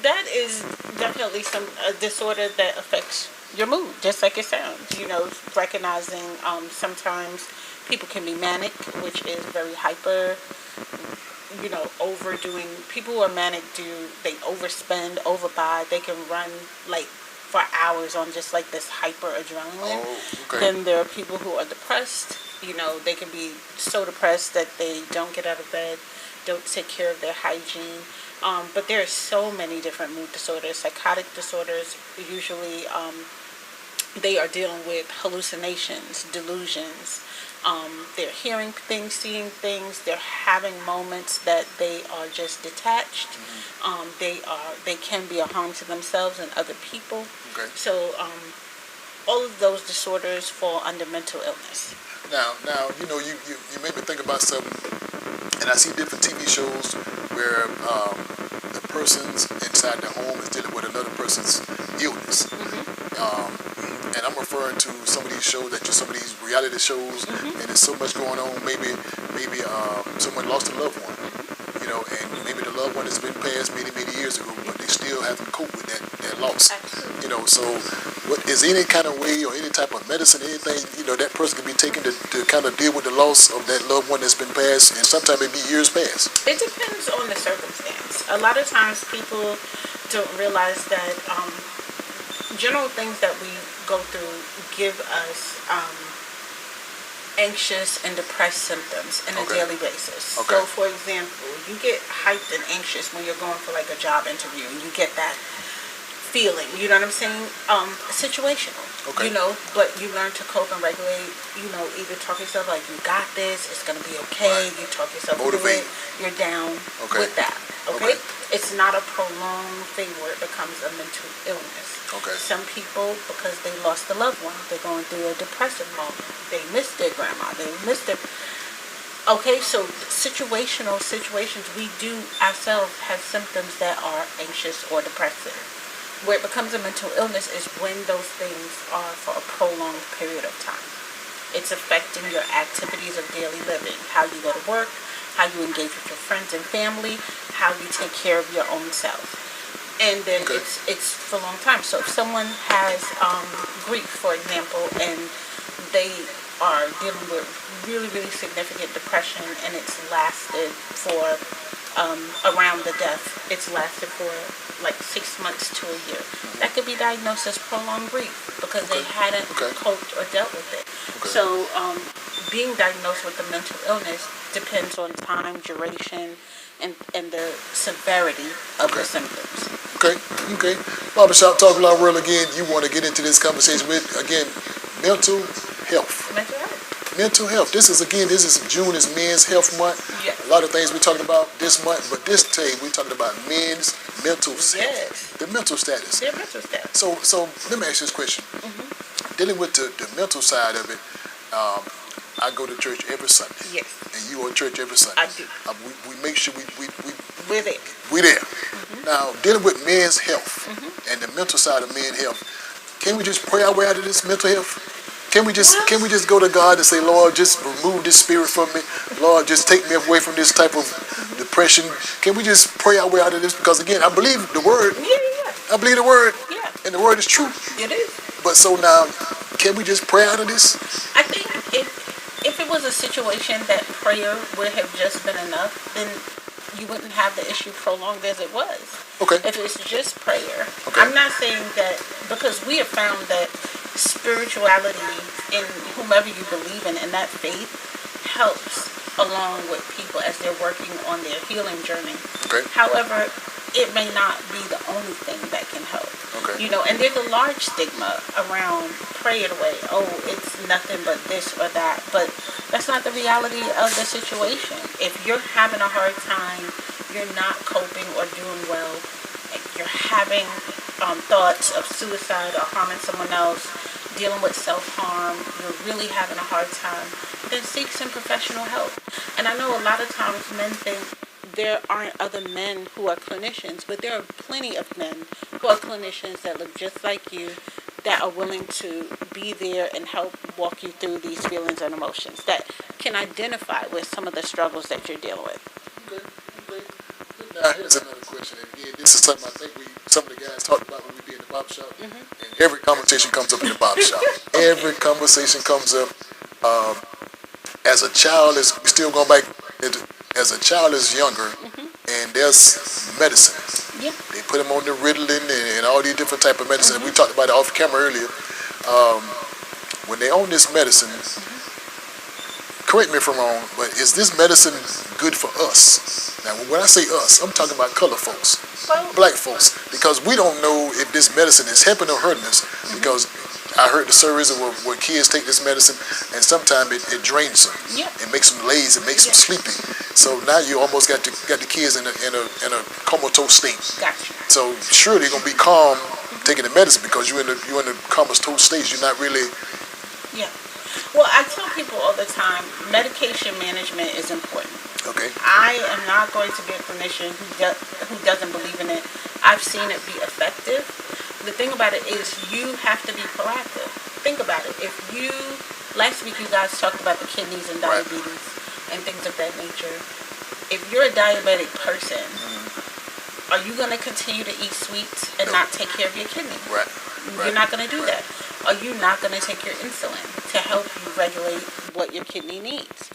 That is definitely a disorder that affects your mood, just like it sounds. You know, recognizing sometimes people can be manic, which is very hyper. You know, overdoing. People who are manic they overspend, overbuy. They can run like for hours on just like this hyper adrenaline.
Oh, okay.
Then there are people who are depressed. You know, they can be so depressed that they don't get out of bed. don't take care of their hygiene. But there are so many different mood disorders. Psychotic disorders usually they are dealing with hallucinations, delusions. They're hearing things, seeing things. They're having moments that they are just detached. They can be a harm to themselves and other people.
Okay.
So all of those disorders fall under mental illness.
Now, you know, you made me think about something, and I see different TV shows where the person's inside the home is dealing with another person's illness. And I'm referring to some of these shows some of these reality shows, and there's so much going on. Maybe someone lost a loved one, you know, and maybe the loved one has been passed many years ago, but they still have to cope with that loss.
Absolutely.
You know, so what is any kind of way or any type of medicine, anything, you know, that person can be taken to kind of deal with the loss of that loved one that's been passed, and sometimes it be years past.
It depends on the circumstance. A lot of times people don't realize that general things that we go through give us anxious and depressed symptoms on a daily basis.
Okay.
So, for example, you get hyped and anxious when you're going for like a job interview, and you get that feeling. You know what I'm saying? Situational.
Okay.
You know, but you learn to cope and regulate. You know, either talk yourself like, you got this, it's gonna be okay.
Right.
You talk yourself
Motivate.
through it. You're down
Okay.
with that. Okay?
Okay.
It's not a prolonged thing where it becomes a mental illness.
Okay.
Some people, because they lost a loved one, they're going through a depressive moment. They miss their grandma. They miss their... Okay, so situational situations, we do ourselves have symptoms that are anxious or depressive. Where it becomes a mental illness is when those things are for a prolonged period of time. It's affecting your activities of daily living, how you go to work, how you engage with your friends and family, how you take care of your own self. And then it's for a long time. So if someone has grief, for example, and they are dealing with really significant depression, and it's lasted for around the death, it's lasted for like 6 months to a year. That could be diagnosed as prolonged grief because they hadn't coped or dealt with it. So being diagnosed with a mental illness depends on time, duration, and the severity of the symptoms.
Okay. Barbershop Talk Live World again. You want to get into this conversation with, again, mental health.
Mental health.
Mental health. This is June is Men's Health Month.
Yes.
A lot of things we're talking about this month, but this day we're talking about men's mental health.
Yes.
The mental status.
Their mental status.
So let me ask you this question. Dealing with the mental side of it, I go to church every Sunday.
Yes.
And you go to church every Sunday.
I do.
We make sure
We're there.
we're there. Now, dealing with men's health and the mental side of men's health, can we just pray our way out of this mental health? Can we just go to God and say, Lord, just remove this spirit from me. Lord, just take me away from this type of depression. Can we just pray our way out of this? Because again, I believe the word.
Yeah.
I believe the word.
Yeah.
And the word is true.
It is.
But so now, can we just pray out of this?
I think if it was a situation that prayer would have just been enough, then you wouldn't have the issue prolonged as it was.
Okay.
If it's just prayer.
Okay.
I'm not saying that, because we have found that spirituality in whomever you believe in that faith helps along with people as they're working on their healing journey.
Okay.
However, it may not be the only thing that can help.
Okay.
You know, and there's a large stigma around prayer away. Oh, it's nothing but this or that. But that's not the reality of the situation. If you're having a hard time, you're not coping or doing well, you're having thoughts of suicide or harming someone else, dealing with self-harm, you're really having a hard time, then seek some professional help. And I know a lot of times men think there aren't other men who are clinicians, but there are plenty of men who are clinicians that look just like you, that are willing to be there and help walk you through these feelings and emotions, that can identify with some of the struggles that you're dealing with.
Okay. Now, here's another question. And again, this is something I think some of the guys talked about when we be in the barbershop. And every conversation comes up in the barbershop. Every conversation comes up. As a child, we still going back, as a child is younger, and there's medicine.
Yeah.
They put them on the Ritalin and all these different type of medicine. We talked about it off camera earlier. When they own this medicine, correct me if I'm wrong, but is this medicine good for us? Now, when I say us, I'm talking about color folks,
Well,
black folks, because we don't know if this medicine is helping or hurting us. Because I heard the surveys where kids take this medicine, and sometimes it drains them.
Yeah.
It makes them lazy, it makes them sleepy. So now you almost got the kids in a comatose state.
gotcha.
So sure they're gonna be calm taking the medicine because you're in the comatose state. You're not really
Yeah. Well, I tell people all the time, medication management is important.
okay.
I am not going to be a clinician who doesn't believe in it. I've seen it be effective. The thing about it is you have to be proactive. Think about it. Last week you guys talked about the kidneys and
Right.
diabetes and things of that nature. If you're a diabetic person, are you going to continue to eat sweets and not take care of your kidney?
Right.
You're not going to do that. Are you not going to take your insulin to help you regulate what your kidney needs?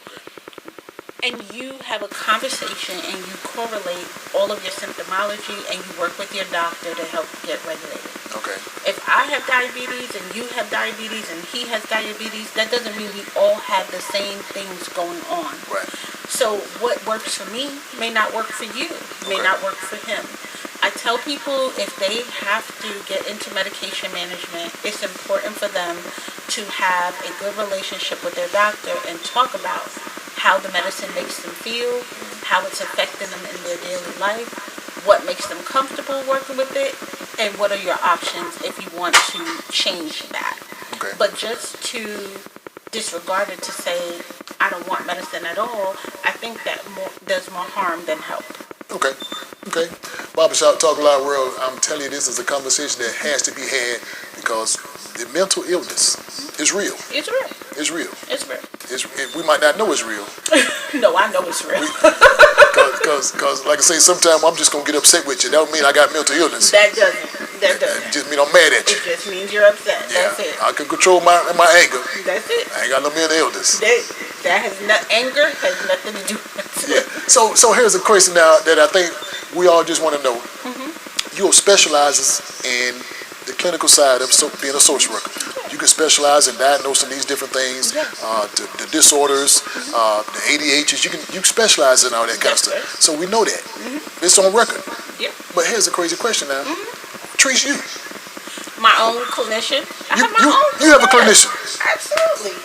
And you have a conversation and you correlate all of your symptomology and you work with your doctor to help get regulated.
Okay.
If I have diabetes and you have diabetes and he has diabetes, that doesn't mean we all have the same things going on.
Right.
So what works for me may not work for you, may
Okay.
not work for him. I tell people if they have to get into medication management, it's important for them to have a good relationship with their doctor and talk about how the medicine makes them feel, how it's affecting them in their daily life, what makes them comfortable working with it, and what are your options if you want to change that.
Okay.
But just to disregard it to say, I don't want medicine at all, I think that does more harm than help.
Okay. Okay. Barbershop Talk Live World, I'm telling you, this is a conversation that has to be had because the mental illness is real.
It's real.
It's real.
It's real.
We might not know it's real.
No, I know it's real.
Because like I say, sometimes I'm just going to get upset with you. That don't mean I got mental illness.
That doesn't. That
It
doesn't.
just mean I'm mad at you.
It just means you're upset.
Yeah.
That's it.
I can control my anger.
That's it.
I ain't got no mental illness.
That has anger has nothing to do with
Yeah.
it.
So here's a question now that I think we all just want to know. You specializes in the clinical side of being a social worker. You can specialize in diagnosing these different things, the disorders, the ADHDs. You specialize in all that kind of
Yes,
stuff. So we know that. It's on record.
Yep.
But here's a crazy question now. Treats you.
My own clinician. I have my
You
own.
you have a clinician.
Absolutely.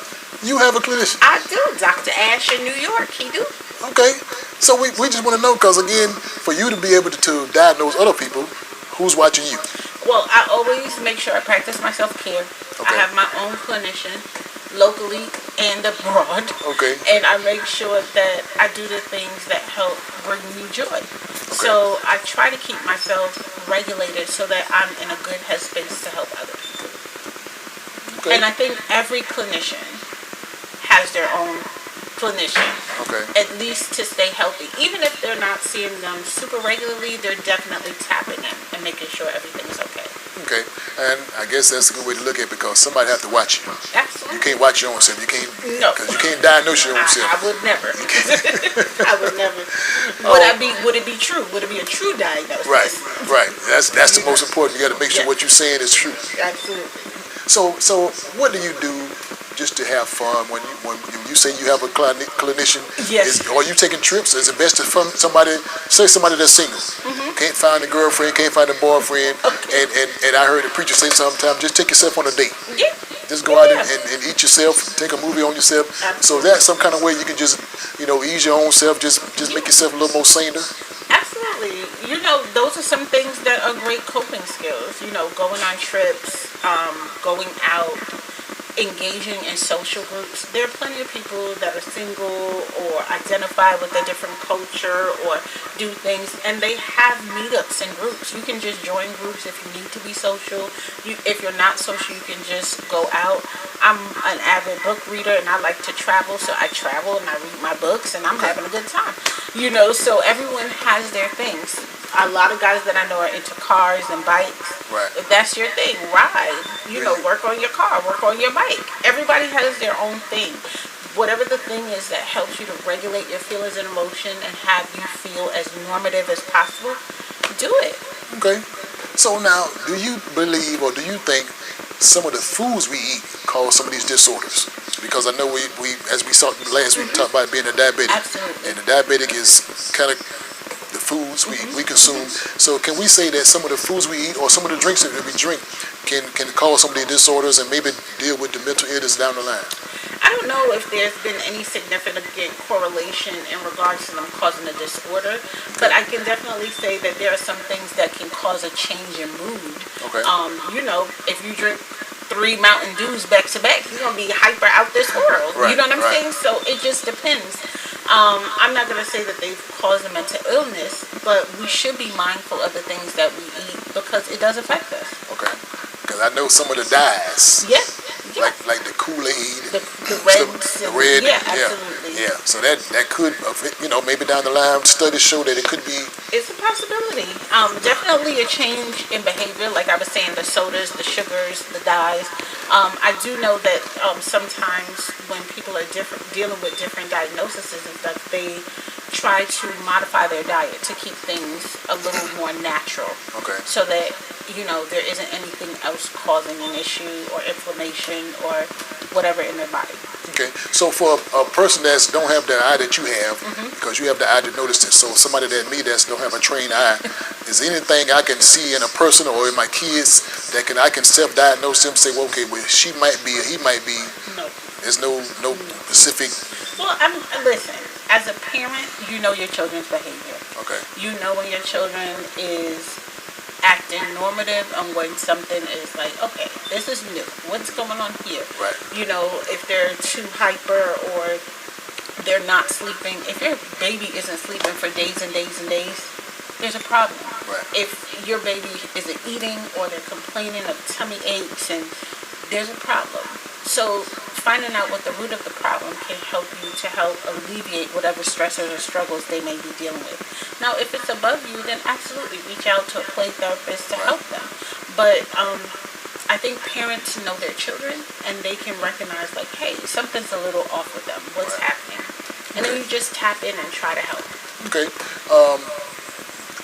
You have a clinician.
I do. Dr. Ash in New York, he do.
Okay. So we just want to know because again, for you to be able to diagnose other people, who's watching you?
Well, I always make sure I practice my self-care. I
Okay.
have my own clinician, locally and abroad.
Okay.
And I make sure that I do the things that help bring me joy. So I try to keep myself regulated so that I'm in a good headspace to help other people.
Okay.
And I think every clinician has their own clinician,
Okay.
at least to stay healthy. Even if they're not seeing them super regularly, they're definitely tapping in and making sure everything's okay.
Okay. And I guess that's a good way to look at it because somebody have to watch you. You
Absolutely.
can't watch your own self. You can't.
No.
Because you can't diagnose your own
I
self.
would never. I would never. Would it be true? Would it be a true diagnosis?
Right. Right. That's the most important. You got to make sure
Yeah.
what you're saying is true.
Absolutely.
So what do you do just to have fun when you say you have a clinician?
Yes.
Are you taking trips? Is it best to fund somebody that's single, can't find a girlfriend, can't find a boyfriend, and I heard a preacher say sometimes just take yourself on a date.
Yeah.
Just go out and eat yourself, take a movie on yourself. So that's some kind of way you can just ease your own self, just make yourself a little more saner.
Absolutely. Those are some things that are great coping skills. Going on trips, going out, engaging in social groups. There are plenty of people that are single or identify with a different culture or do things, and they have meetups and groups. You can just join groups if you need to be social. If you're not social, you can just go out. I'm an avid book reader, and I like to travel, so I travel and I read my books, and I'm having a good time. So everyone has their things. A lot of guys that I know are into cars and bikes.
Right.
If that's your thing, ride. Work on your car, work on your bike. Everybody has their own thing. Whatever the thing is that helps you to regulate your feelings and emotion and have you feel as normative as possible, do it.
Okay. So now, do you believe or do you think some of the foods we eat cause some of these disorders? Because I know we as we saw last week, talked about being a diabetic.
Absolutely.
And the diabetic is kind of foods we consume. So can we say that some of the foods we eat or some of the drinks that we drink can cause some of the disorders and maybe deal with the mental illness down the line?
I don't know if there's been any significant correlation in regards to them causing a disorder, but I can definitely say that there are some things that can cause a change in mood.
Okay.
If you drink 3 Mountain Dews back to back, you're gonna be hyper out this world.
Right,
You know what I'm
right.
saying? So it just depends. I'm not gonna say that they've caused a mental illness, but we should be mindful of the things that we eat because it does affect us.
Okay. Because I know some of the dyes,
Yeah. Yeah.
like the Kool-Aid,
the reds.
the red,
Yeah, absolutely.
yeah. So that could, maybe down the line, studies show that it could be.
It's a possibility. Definitely a change in behavior, like I was saying, the sodas, the sugars, the dyes. I do know that sometimes when people are dealing with different diagnoses and stuff, they try to modify their diet to keep things a little more natural.
Okay.
So that, there isn't anything else causing an issue or inflammation or whatever in their body.
Okay, so for a person that don't have the eye that you have, because you have the eye to notice it, so somebody that me that don't have a trained eye, is anything I can see in a person or in my kids that I can self-diagnose them, say, well, okay, well, she might be or he might be.
No.
There's no specific.
Well, listen, as a parent, you know your children's behavior.
Okay.
You know when your children is acting normative and when something is like, okay, this is new. What's going on here?
Right.
If they're too hyper or they're not sleeping. If your baby isn't sleeping for days and days and days, there's a problem.
Right.
If your baby isn't eating or they're complaining of tummy aches, and there's a problem. So finding out what the root of the problem can help you to help alleviate whatever stressors or struggles they may be dealing with. Now, if it's above you, then absolutely reach out to a play therapist to help them. But I think parents know their children and they can recognize, like, hey, something's a little off with them. What's happening? And then you just tap in and try to help.
Okay.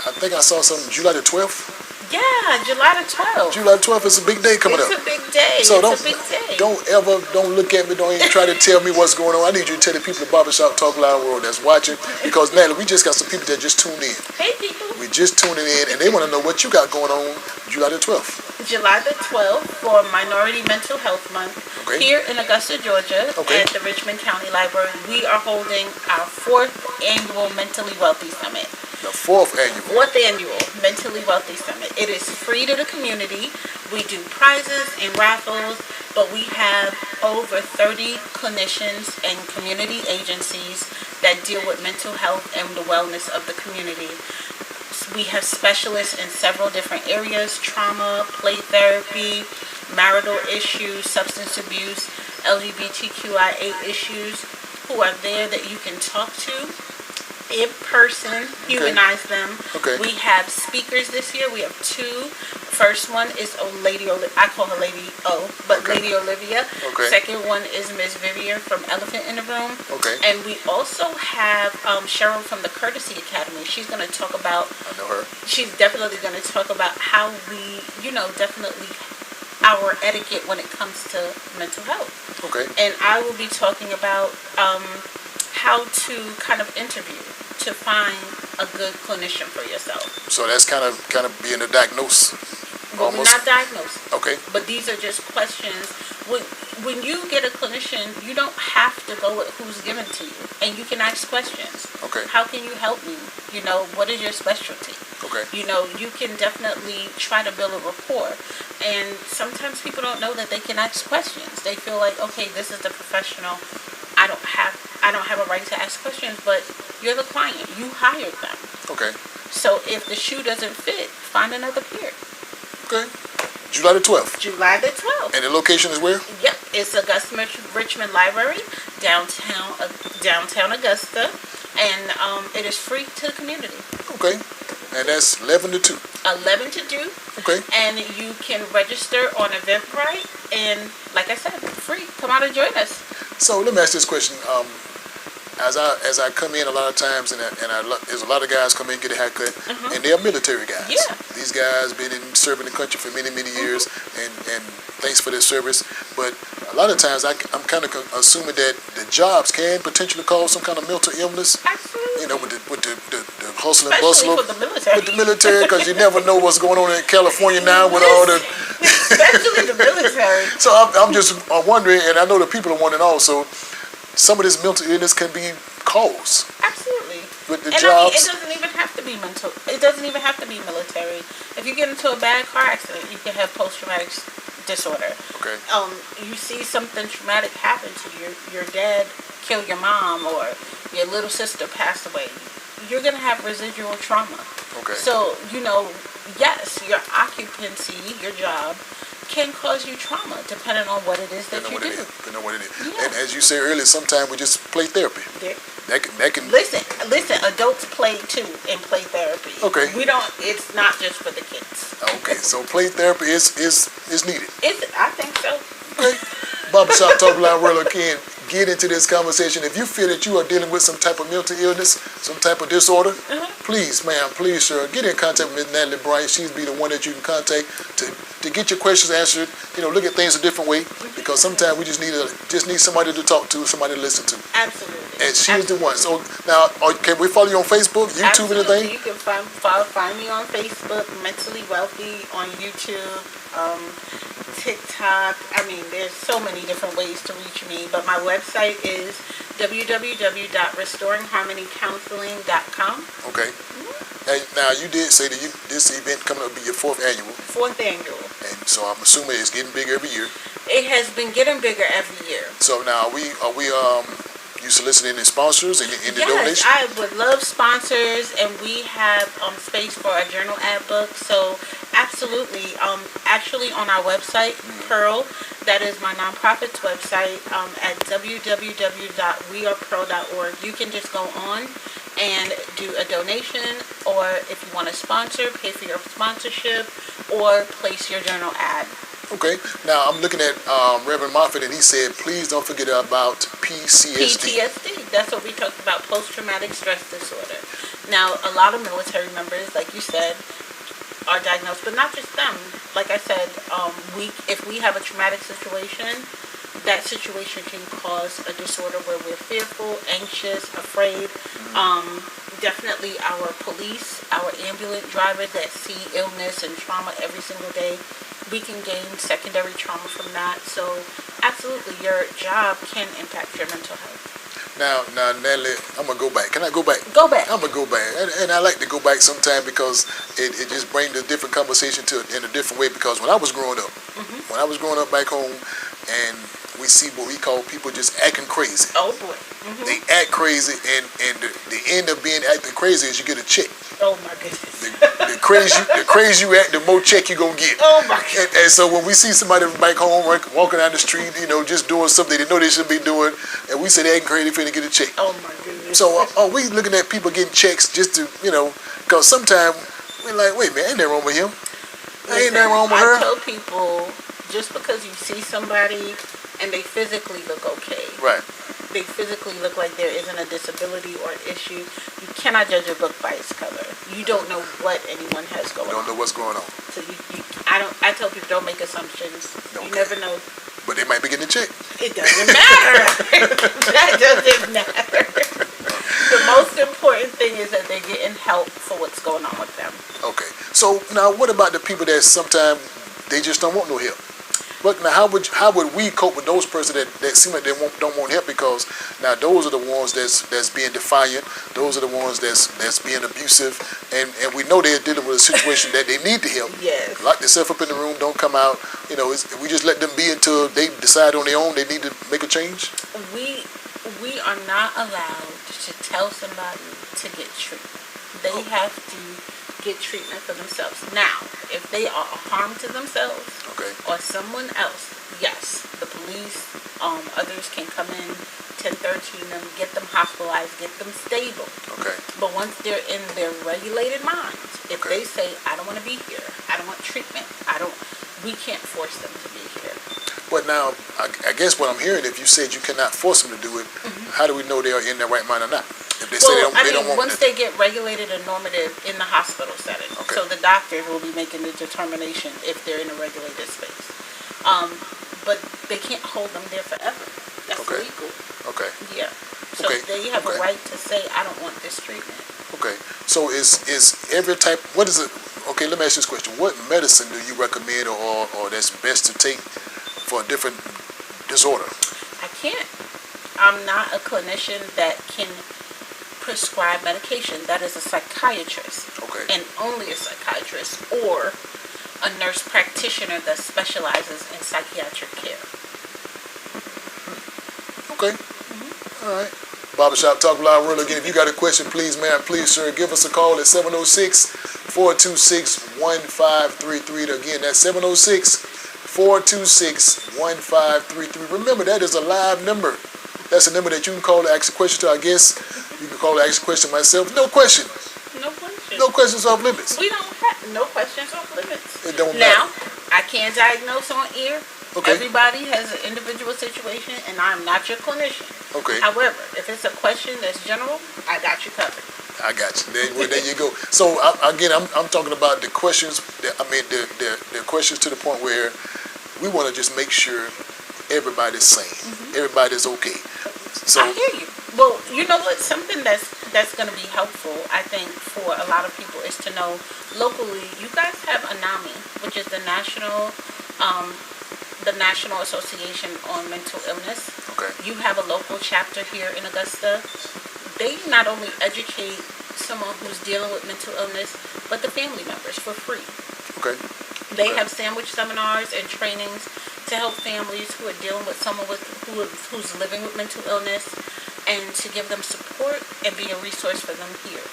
I think I saw something July the 12th.
Yeah, July the 12th.
July the 12th is a big day coming up.
It's a big day.
So
it's a big day.
don't look at me. Don't even try to tell me what's going on. I need you to tell the people in the Barbershop Talk Live world that's watching, because Natalie, we just got some people that just tuned in.
Hey, people.
We just tuning in, and they want to know what you got going on July the 12th.
July the 12th for Minority Mental Health Month.
Okay.
Here in Augusta, Georgia,
Okay.
at the Richmond County Library, we are holding our 4th annual Mentally Wealthy Summit.
The 4th annual.
4th annual Mentally Wealthy Summit. It is free to the community. We do prizes and raffles, but we have over 30 clinicians and community agencies that deal with mental health and the wellness of the community. We have specialists in several different areas: trauma, play therapy, marital issues, substance abuse, LGBTQIA issues, who are there that you can talk to in person, humanize them.
Okay.
We have speakers this year. We have 2. First one is I call her Lady O, but
Okay.
Lady Olivia.
Okay.
Second one is Miss Vivian from Elephant in the Room.
Okay.
And we also have Cheryl from the Courtesy Academy. She's going to talk about,
I know her.
she's definitely going to talk about how we, definitely our etiquette when it comes to mental health.
Okay.
And I will be talking about how to kind of interview to find a good clinician for yourself.
So that's kind of being a diagnose.
Well, we're
Almost.
not diagnosed,
Okay.
but these are just questions. When you get a clinician, you don't have to go with who's given to you, and you can ask questions.
Okay.
How can you help me? What is your specialty?
Okay.
You can definitely try to build a rapport. And sometimes people don't know that they can ask questions. They feel like, okay, this is the professional. I don't have a right to ask questions, but you're the client. You hired them.
Okay.
So if the shoe doesn't fit, find another pair.
Okay. July the 12th.
July the 12th.
And the location is where?
Yep, it's Augusta Richmond Library, downtown Augusta, and it is free to the community.
Okay. And that's 11 to 2.
11 to 2.
Okay.
And you can register on Eventbrite, and like I said, free. Come out and join us.
So let me ask this question. As I come in a lot of times, there's a lot of guys come in, get a haircut, and they're military guys.
Yeah.
These guys been serving the country for many, many years, and thanks for their service. But a lot of times I'm kind of assuming that the jobs can potentially cause some kind of mental illness.
Absolutely.
With the hustle and
Especially
bustle
for the military.
with the military, because you never know what's going on in California now with all the.
Especially the military.
So I'm just wondering, and I know the people are wondering also. Some of this mental illness can be caused
Absolutely.
with the
And
jobs.
I mean, it doesn't even have to be mental. It doesn't even have to be military. If you get into a bad car accident, you can have post-traumatic disorder.
Okay.
You see something traumatic happen to you. Your dad killed your mom, or your little sister passed away. You're gonna have residual trauma.
Okay.
So yes, your occupancy, your job, can cause you trauma depending on what it is that you do.
Depending on what it is.
Yeah.
And as you said earlier, sometimes we just play therapy.
Yeah.
That can.
Listen. Adults play too in play therapy.
Okay.
We don't. It's not just for the kids.
Okay, so play therapy is needed.
I think so.
Okay. Barbershop Talk Live World again. Get into this conversation. If you feel that you are dealing with some type of mental illness, some type of disorder, please, ma'am, please, sir, get in contact with Ms. Natalie Bryan. She'll be the one that you can contact to get your questions answered. Look at things a different way, because sometimes we just need somebody to talk to, somebody to listen to.
Absolutely.
And she's the one. So now, can we follow you on Facebook, YouTube,
Absolutely.
anything?
You can find me on Facebook, Mentally Wealthy, on YouTube, TikTok. I mean, there's so many different ways to reach me, but my website is www.restoringharmonycounseling.com.
Okay. Now, you did say that this event coming up will be your 4th annual.
4th annual.
And so I'm assuming it's getting bigger every year.
It has been getting bigger every year.
So now, are we you soliciting any sponsors, any
Yes,
donations?
I would love sponsors, and we have space for a journal ad book. So absolutely, actually on our website, Pearl, that is my nonprofit's website, at www.wearepro.org. You can just go on and do a donation, or if you want to sponsor, pay for your sponsorship, or place your journal ad.
Okay. Now, I'm looking at Reverend Moffitt, and he said, please don't forget about PTSD.
PTSD, that's what we talked about, post-traumatic stress disorder. Now, a lot of military members, like you said, are diagnosed, but not just them. Like I said, if we have a traumatic situation, that situation can cause a disorder where we're fearful, anxious, afraid. Definitely our police, our ambulance drivers that see illness and trauma every single day, we can gain secondary trauma from that. So absolutely, your job can impact your mental health.
Now, Natalie, I'm going to go back. Can I go back?
Go back.
I'm going to go back. And I like to go back sometime, because it just brings a different conversation in a different way. Because when I was growing up, back home, and we see what we call people just acting crazy.
Oh boy.
They act crazy, and the end of being acting crazy is you get a check.
Oh my goodness.
The crazy you act, the more check you gonna get.
Oh my goodness.
And so when we see somebody back home walking down the street, just doing something they know they should be doing, and we say they acting crazy, finna get a check.
Oh my goodness.
So are we looking at people getting checks just to, because sometimes we're like, wait a minute, ain't nothing wrong with him. Ain't nothing wrong with her.
I tell people, just because you see somebody and they physically look okay,
Right.
they physically look like there isn't a disability or an issue, you cannot judge a book by its cover. You don't know what anyone has going on.
Don't know what's going on.
So I tell people, don't make assumptions.
Okay.
You never know.
But they might be getting a check.
It doesn't matter. That doesn't matter. The most important thing is that they're getting help for what's going on with them.
Okay. So now, what about the people that sometimes they just don't want no help? But now, how would we cope with those persons that seem like they don't want help? Because now those are the ones that's being defiant. Those are the ones that's being abusive, and we know they're dealing with a situation that they need the help.
Yes.
Lock themselves up in the room, don't come out. We just let them be until they decide on their own they need to make a change.
We are not allowed to tell somebody to get treatment. They have to get treatment for themselves. Now, if they are a harm to themselves,
Okay.
or someone else, yes, the police, others can come in, 1013 them, get them hospitalized, get them stable.
Okay.
But once they're in their regulated minds, if
Okay.
they say, I don't want to be here, I don't want treatment, we can't force them to be here.
But now, I guess what I'm hearing, if you said you cannot force them to do it, how do we know they are in their right mind or not? If they say they don't want
once
it.
they get regulated and normative in the hospital setting,
Okay.
so the doctors will be making the determination if they're in a regulated space. But they can't hold them there forever. That's
Okay.
illegal.
Okay.
Yeah. So
Okay.
they have
Okay.
a right to say, I don't want this treatment.
Okay. So is every type? What is it? Okay, let me ask you this question. What medicine do you recommend, or that's best to take for a different disorder?
I can't. I'm not a clinician that can prescribe medication. That is a psychiatrist.
Okay.
And only a psychiatrist or a nurse practitioner that specializes in psychiatric care.
Okay. All right. Barbershop Talk Live World again. If you got a question, please, ma'am, please, sir, give us a call at 706-426-1533. Again, that's 706-426-1533. Remember, that is a live number. That's a number that you can call to ask a question to our guests. You can call to ask a question to myself. No question.
No questions.
No questions off limits.
We don't have no questions off limits.
It don't
Now,
matter.
I can't diagnose on air.
Okay.
Everybody has an individual situation, and I'm not your clinician.
Okay.
However, if it's a question that's general, I got you covered.
I got you. There you go. So again, I'm talking about the questions. The questions to the point where we want to just make sure everybody's sane, everybody's okay. So
I hear you. Well, you know what? Something that's going to be helpful, I think, for a lot of people is to know locally. You guys have ANAMI, which is the National Association on Mental Illness.
Okay.
You have a local chapter here in Augusta. They not only educate someone who's dealing with mental illness, but the family members for free.
Okay.
They have sandwich seminars and trainings to help families who are dealing with someone who's living with mental illness, and to give them support and be a resource for them here.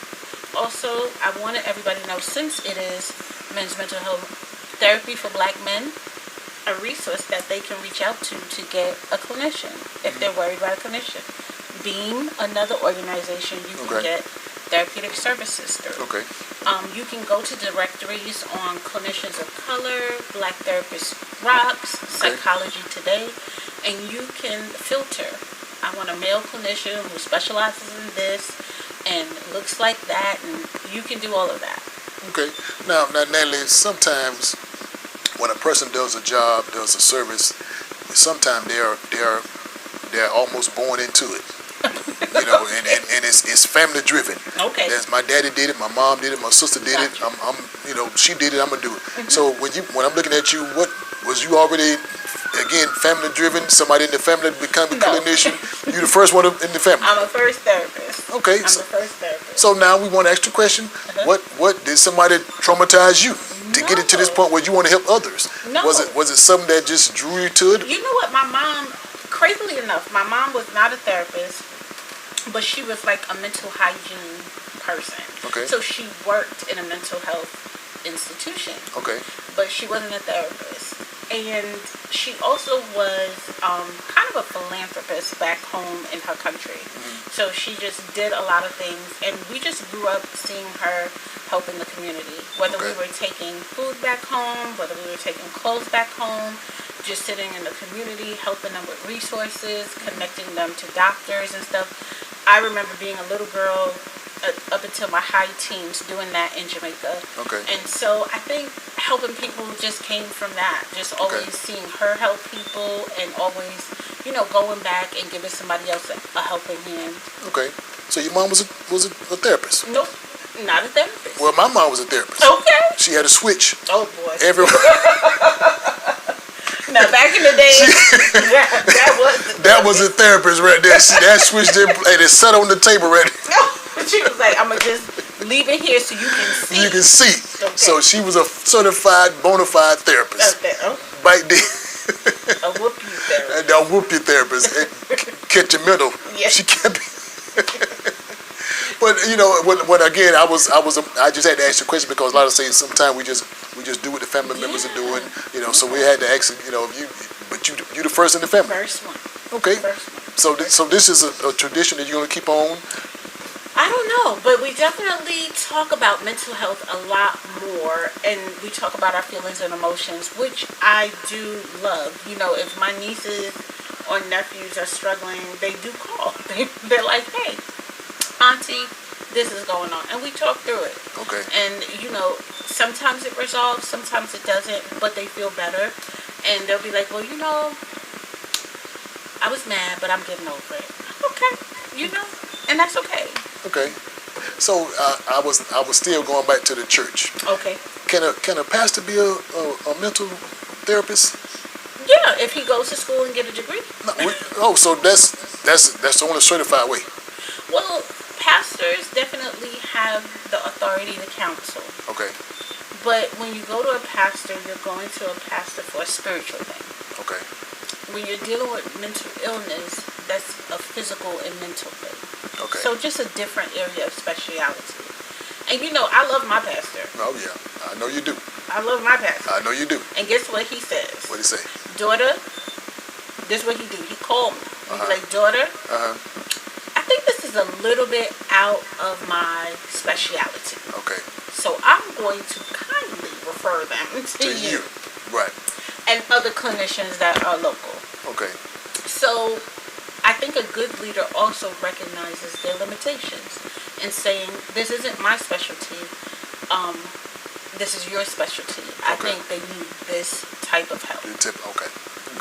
Also, I wanted everybody to know, since it is Men's Mental Health Therapy for Black Men, a resource that they can reach out to get a clinician if they're worried about a clinician. Beam, another organization you can get therapeutic services through.
Okay.
You can go to directories on clinicians of color, Black Therapist Rocks, Psychology Today, and you can filter. I want a male clinician who specializes in this and looks like that, and you can do all of that.
Okay. Now, Natalie, sometimes when a person does a job, does a service, sometimes they're almost born into it. You know, and it's family driven.
Okay.
That's my daddy did it, my mom did it, my sister did it. I'm she did it. I'm gonna do it. So when I'm looking at you, what was you already? Again, family driven. Somebody in the family become a clinician. You the first one in the family.
I'm a first therapist.
Okay.
I'm the first therapist.
So now we want to ask the question: What did somebody traumatize you to get it to this point where you want to help others?
No.
Was it something that just drew you to it?
You know what? My mom, crazily enough, my mom was not a therapist, but she was like a mental hygiene person.
Okay.
So she worked in a mental health institution.
Okay.
But she wasn't a therapist. And she also was kind of a philanthropist back home in her country. So she just did a lot of things, and we just grew up seeing her helping the community. Whether we were taking food back home, whether we were taking clothes back home, just sitting in the community, helping them with resources, connecting them to doctors and stuff. I remember being a little girl up until my high teens doing that in Jamaica.
Okay.
And so I think helping people just came from that. Just always seeing her help people, and always, going back and giving somebody else a helping hand.
Okay. So your mom was a therapist?
Nope, not a therapist.
Well, my mom was a therapist.
Okay.
She had a switch.
Oh boy.
Everywhere.
Now back in the day,
that was a therapist right there. See, that switch didn't play. It sat on the table right there.
She was like, I'm going to just leave it here so you can see.
You can see.
Okay.
So she was a certified, bona fide therapist. Back then.
A whoop you therapist.
A whoop you therapist. Catch your middle.
Yeah.
She kept. But when again, I just had to ask the question because a lot of things sometimes we just do what the family members are doing. So we had to ask. You the first in the family.
First one.
Okay.
First one.
So this is a tradition that you're gonna keep on.
I don't know, but we definitely talk about mental health a lot more, and we talk about our feelings and emotions, which I do love. If my nieces or nephews are struggling, they do call. They're like, hey, Auntie, this is going on, and we talk through it.
Okay.
And, sometimes it resolves, sometimes it doesn't, but they feel better, and they'll be like, well, I was mad, but I'm getting over it. Okay, and that's okay.
Okay. So I was still going back to the church.
Okay.
Can a pastor be a mental therapist?
Yeah, if he goes to school and get a degree.
No, so that's the only certified way.
Well, pastors definitely have the authority to counsel.
Okay.
But when you go to a pastor, you're going to a pastor for a spiritual thing.
Okay.
When you're dealing with mental illness, that's a physical and mental thing.
Okay.
So just a different area of speciality. And you know, I love my pastor.
Oh yeah, I know you do.
I love my pastor.
I know you do.
And guess what he says?
What do you say?
Daughter, this is what he do. He called me. He's like, daughter, I think this is a little bit out of my speciality.
Okay.
So I'm going to kindly refer them to you.
Right.
And other clinicians that are local.
Okay.
So I think a good leader also recognizes their limitations and saying, this isn't my specialty. This is your specialty. I think they need this type of help.
Okay.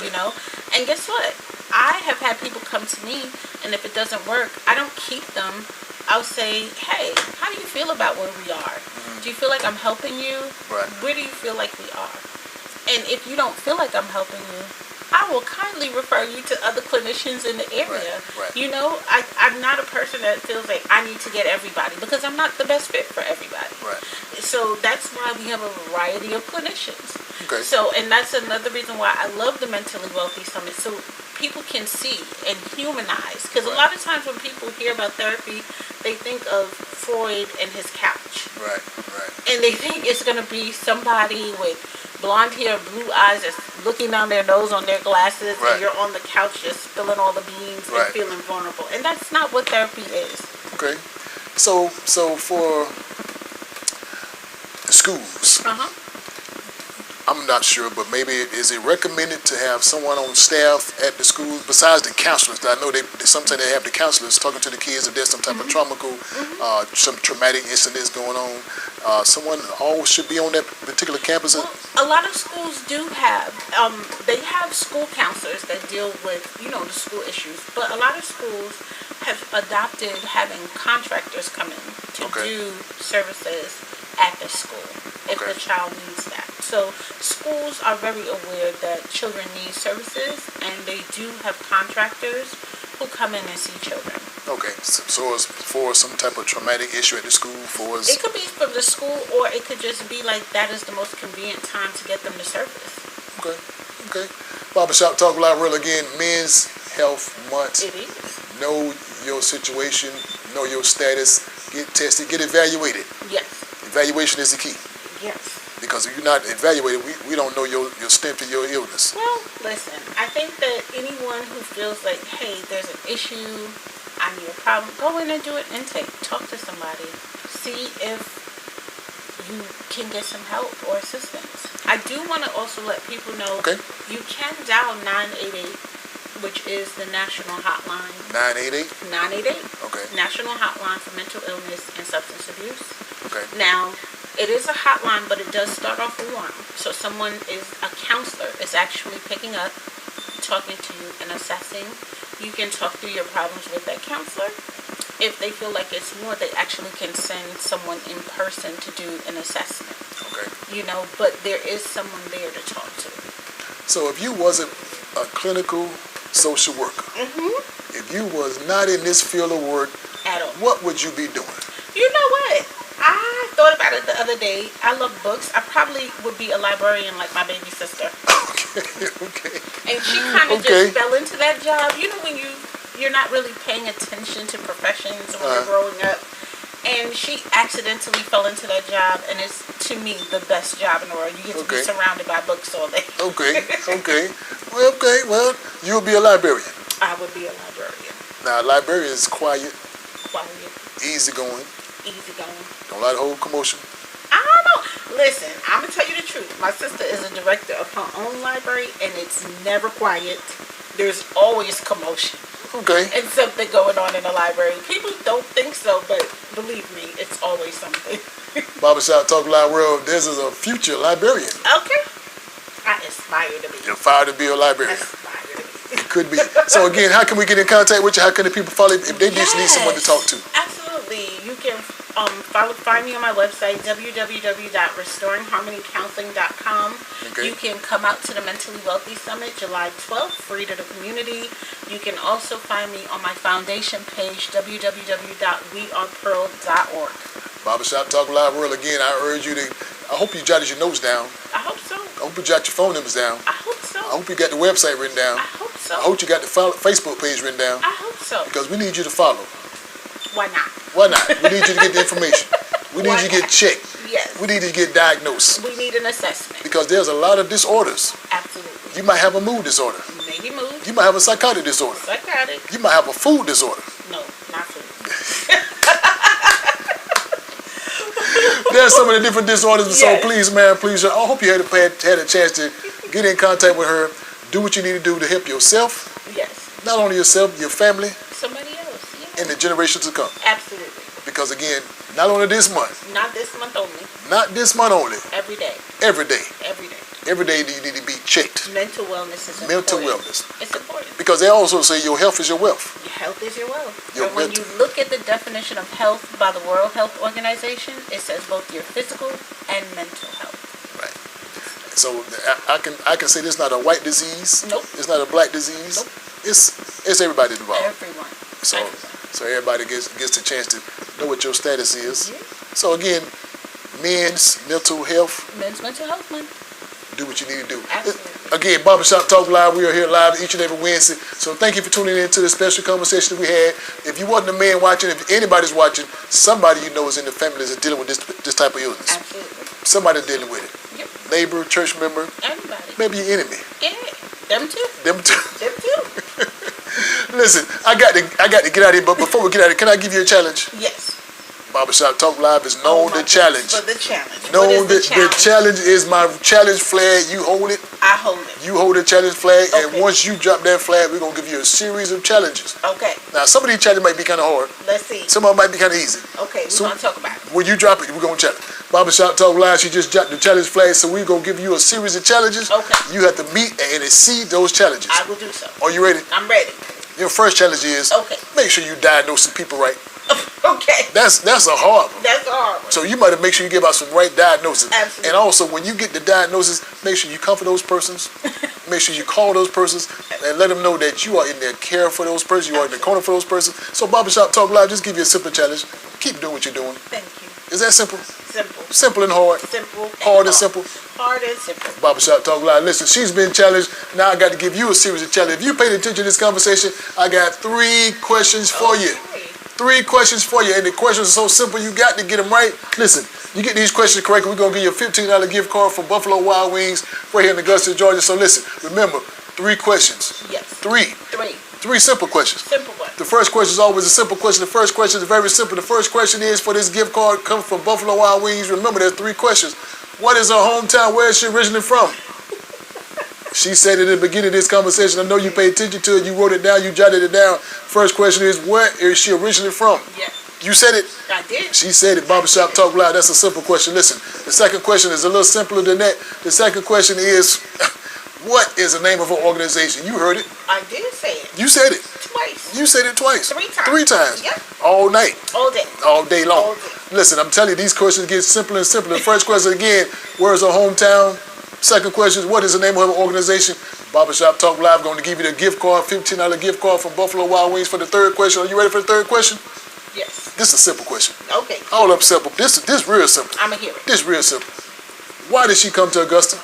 You know? And guess what? I have had people come to me, and if it doesn't work, I don't keep them. I'll say, hey, how do you feel about where we are? Do you feel like I'm helping you?
Right.
Where do you feel like we are? And if you don't feel like I'm helping you, I will kindly refer you to other clinicians in the area.
Right.
You know, I'm not a person that feels like I need to get everybody because I'm not the best fit for everybody.
Right.
So that's why we have a variety of clinicians.
Okay.
So, and that's another reason why I love the Mentally Wealthy Summit. So people can see and humanize. Because a lot of times when people hear about therapy, they think of Freud and his couch.
Right.
And they think it's going to be somebody with blonde hair, blue eyes, that's looking down their nose on their glasses, and you're on the couch just spilling all the beans and feeling vulnerable. And that's not what therapy is.
Okay. So for the schools, I'm not sure, but maybe is it recommended to have someone on staff at the schools besides the counselors? I know sometimes they have the counselors talking to the kids if there's some type of some traumatic incidents going on. Someone always should be on that particular campus.
Well, a lot of schools do have, they have school counselors that deal with, the school issues. But a lot of schools have adopted having contractors come in to do services at the school if the child needs that. So schools are very aware that children need services, and they do have contractors who come in and see children.
Okay, so it's for some type of traumatic issue at the school
It could be from the school, or it could just be like that is the most convenient time to get them to service.
Okay. Barbershop Talk Live Real again, Men's Health Month.
It is.
Know your situation, know your status, get tested, get evaluated.
Yes.
Evaluation is the key.
Yes.
Because if you're not evaluated, we don't know your strength of your illness.
Well, listen, I think that anyone who feels like, hey, there's an issue, I need a problem, go in and do an intake. Talk to somebody. See if you can get some help or assistance. I do want to also let people know you can dial 988, which is the national hotline.
988?
988.
Okay.
National hotline for mental illness and substance abuse.
Okay.
Now, it is a hotline, but it does start off warm. So a counselor is actually picking up, talking to you, and assessing. You can talk through your problems with that counselor. If they feel like it's more, they actually can send someone in person to do an assessment.
Okay.
But there is someone there to talk to.
So if you wasn't a clinical social worker, if you was not in this field of work,
at all,
what would you be doing?
You know what? I thought about it the other day. I love books. I probably would be a librarian like my baby sister.
Okay.
And she kind of just fell into that job. When you're not really paying attention to professions when you're growing up. And she accidentally fell into that job, and it's, to me, the best job in the world. You get to be surrounded by books all day.
Okay. Well, you'll be a librarian.
I would be a librarian.
Now, a librarian is quiet,
easygoing.
Don't like to hold commotion.
I don't know. Listen, I'm going to tell you the truth. My sister is a director of her own library, and it's never quiet. There's always commotion.
Okay.
And something going on in the library. People don't think so, but believe me, it's always something.
Barbershop Talk Live World, this is a future librarian.
Okay. I aspire to be.
You're fired to be a librarian.
Aspire to be.
It could be. So again, how can we get in contact with you? How can the people follow you if they just need someone to talk to?
Absolutely. You can Find me on my website, www.restoringharmonycounseling.com.
Okay.
You can come out to the Mentally Wealthy Summit July 12th, free to the community. You can also find me on my foundation page, www.wearepearl.org.
Barbershop Talk Live World, again, I urge you to, I hope you jotted your notes down.
I hope so.
I hope you jot your phone numbers down.
I hope so.
I hope you got the website written down.
I hope so.
I hope you got the Facebook page written down.
I hope so.
Because we need you to follow.
Why not?
Why not? We need you to get the information. We need
Why
you to get
not?
checked.
Yes.
We need you to get diagnosed.
We need an assessment.
Because there's a lot of disorders.
Absolutely.
You might have a mood disorder.
Maybe mood.
You might have a psychotic disorder.
Psychotic.
You might have a food disorder.
No, not food.
There's some of the different disorders, so
Yes.
please, man, please, I hope you had a chance to get in contact with her, do what you need to do to help yourself,
Yes.
not only yourself, your family,
Somebody else. Yeah.
and the generations to come.
Absolutely.
Because again, not only this month,
Not this month only.
not this month only,
Every day.
every day.
Every day.
Every day you need to be checked.
Mental wellness is
Mental
important.
wellness.
It's important.
Because they also say your health is your wealth.
Your health is your wealth.
Your
And when
mental-
you look at the definition of health by the World Health Organization, it says both your physical and mental health.
Right. So I can say this is not a white disease.
Nope.
It's not a black disease.
Nope.
It's everybody involved.
Everyone.
So
Everyone.
so everybody gets the chance to know what your status is.
Yeah.
So again, men's mental health,
Men's Mental Health Month.
do what you need to do.
Absolutely.
Again, Barbershop Talk Live, we are here live each and every Wednesday. So thank you for tuning in to the special conversation that we had. If you wasn't a man watching, if anybody's watching, somebody you know is in the family that's dealing with this type of illness.
Absolutely.
Somebody's dealing with it.
Yep.
Neighbor, church member,
Everybody.
maybe your enemy.
Yeah. Them too.
Them too.
Them too.
Listen, I got to get out of here, but before we get out of here, can I give you a challenge?
Yes.
Barbershop Talk Live is
Oh
known
my
the challenge.
goodness, For the challenge.
Known
What is
the challenge is my challenge flag. You hold it.
I hold it.
You hold the challenge flag, and
Okay.
once you drop that flag, we're gonna give you a series of challenges.
Okay.
Now, some of these challenges might be kind of hard.
Let's see.
Some of them might be kind of easy.
Okay, we're
So-
going to talk about it.
When you drop it, we're gonna challenge. Barbershop Talk Live, she just dropped the challenge flag, so we're gonna give you a series of challenges.
Okay.
You have to meet and exceed those challenges.
I will do so.
Are you ready?
I'm ready.
Your first challenge is
Okay.
make sure you diagnose some people right.
Okay.
That's a hard one.
That's hard.
So you might have make sure you give out some right diagnosis.
Absolutely.
And also, when you get the diagnosis, make sure you comfort those persons. Make sure you call those persons and let them know that you are in their care for those persons. You are in the corner for those persons. So Barbershop Talk Live, just give you a simple challenge. Keep doing what you're doing.
Thank you.
Is that simple?
Simple.
Simple and hard.
Simple.
Hard and simple.
Hard and simple.
Barbershop Talk Live. Listen, she's been challenged. Now I got to give you a series of challenges. If you paid attention to this conversation, I got 3 questions for you.
Okay.
3 questions for you, and the questions are so simple, you got to get them right. Listen, you get these questions correct, we're going to give you a $15 gift card from Buffalo Wild Wings right here in Augusta, Georgia. So listen, remember, 3 questions.
Yes.
3 simple questions.
Simple one.
The first question is always a simple question. The first question is very simple. The first question is for this gift card comes from Buffalo Wild Wings. Remember, there's 3 questions. What is her hometown? Where is she originally from? She said it at the beginning of this conversation. I know you paid attention to it. You wrote it down. You jotted it down. First question is, where is she originally from?
Yeah.
You said it.
I did.
She said it. Barbershop Talk Live. That's a simple question. Listen, the second question is a little simpler than that. The second question is, what is the name of her organization? You heard it.
I did say it.
You said it.
Twice.
You said it twice.
3 times.
3 times.
Yep.
All night.
All day.
All day long.
All day.
Listen, I'm telling you, these questions get simpler and simpler. The first question again, where is her hometown? Second question is, what is the name of her organization? Barbershop Talk Live going to give you the gift card, $15 gift card from Buffalo Wild Wings for the third question. Are you ready for the third question?
Yes.
This is a simple question.
Okay.
All up simple. This real simple.
I'm going to hear it.
This real simple. Why did she come to Augusta?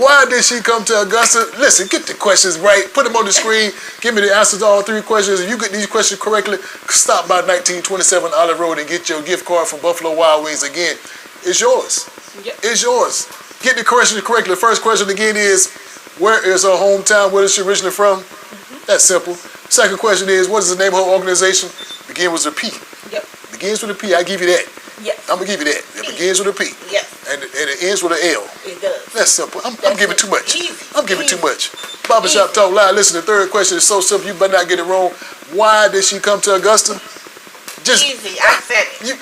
Why did she come to Augusta? Listen, get the questions right. Put them on the screen. Give me the answers to all 3 questions. If you get these questions correctly, stop by 1927 Olive Road and get your gift card from Buffalo Wild Wings. Again, it's yours.
Yep.
It's yours. Get the questions correctly. The first question again is, where is her hometown? Where is she originally from? That's simple. Second question is, what is the name of her organization? Begin with a P.
Yep.
Begins with a P. I give you that.
Yes.
I'm going to give you that. It begins with a P.
Yes.
And it ends with an L.
It does.
That's simple. I'm
That's
giving
it.
too much.
Easy.
I'm giving
Easy.
too much. Barbershop Talk Live. Listen, the third question is so simple. You better not get it wrong. Why did she come to Augusta? Just
Easy. I said it.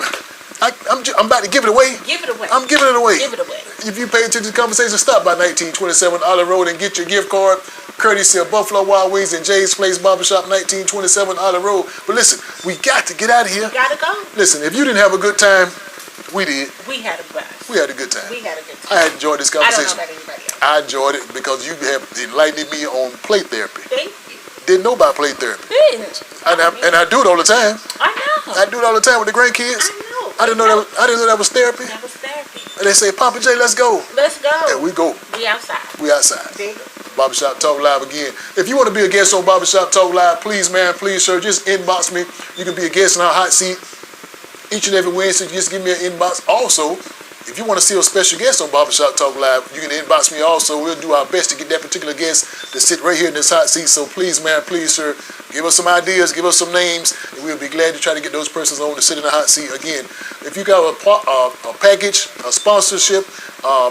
I'm about to give it away.
Give it away.
I'm giving it away.
Give it away.
If you pay attention to the conversation, stop by 1927 Olive Road and get your gift card. courtesy of Buffalo Wild Wings and Jay's Place Barbershop, 1927 Island Road. But listen, we got to get out of here.
Gotta go.
Listen, if you didn't have a good time, we did.
We had a blast.
We had a good time.
We had a good time.
I had enjoyed this
I don't know
conversation.
about anybody else.
I enjoyed it because you have enlightened me on play therapy.
Thank you.
Didn't know about play therapy.
Didn't.
And I do it all the time.
I know.
I do it all the time with the grandkids.
I know.
I didn't know that was therapy.
That was therapy.
And they say, Papa J, let's go.
Let's go.
And we go.
We outside.
We outside.
Big.
Barbershop Talk Live again. If you want to be a guest on Barbershop Talk Live, please, man, please, sir, just inbox me. You can be a guest in our hot seat each and every Wednesday. Just give me an inbox. Also, if you want to see a special guest on Barbershop Talk Live, you can inbox me also. We'll do our best to get that particular guest to sit right here in this hot seat. So please, man, please, sir, give us some ideas, give us some names, and we'll be glad to try to get those persons on to sit in the hot seat. Again, if you got a package, a sponsorship,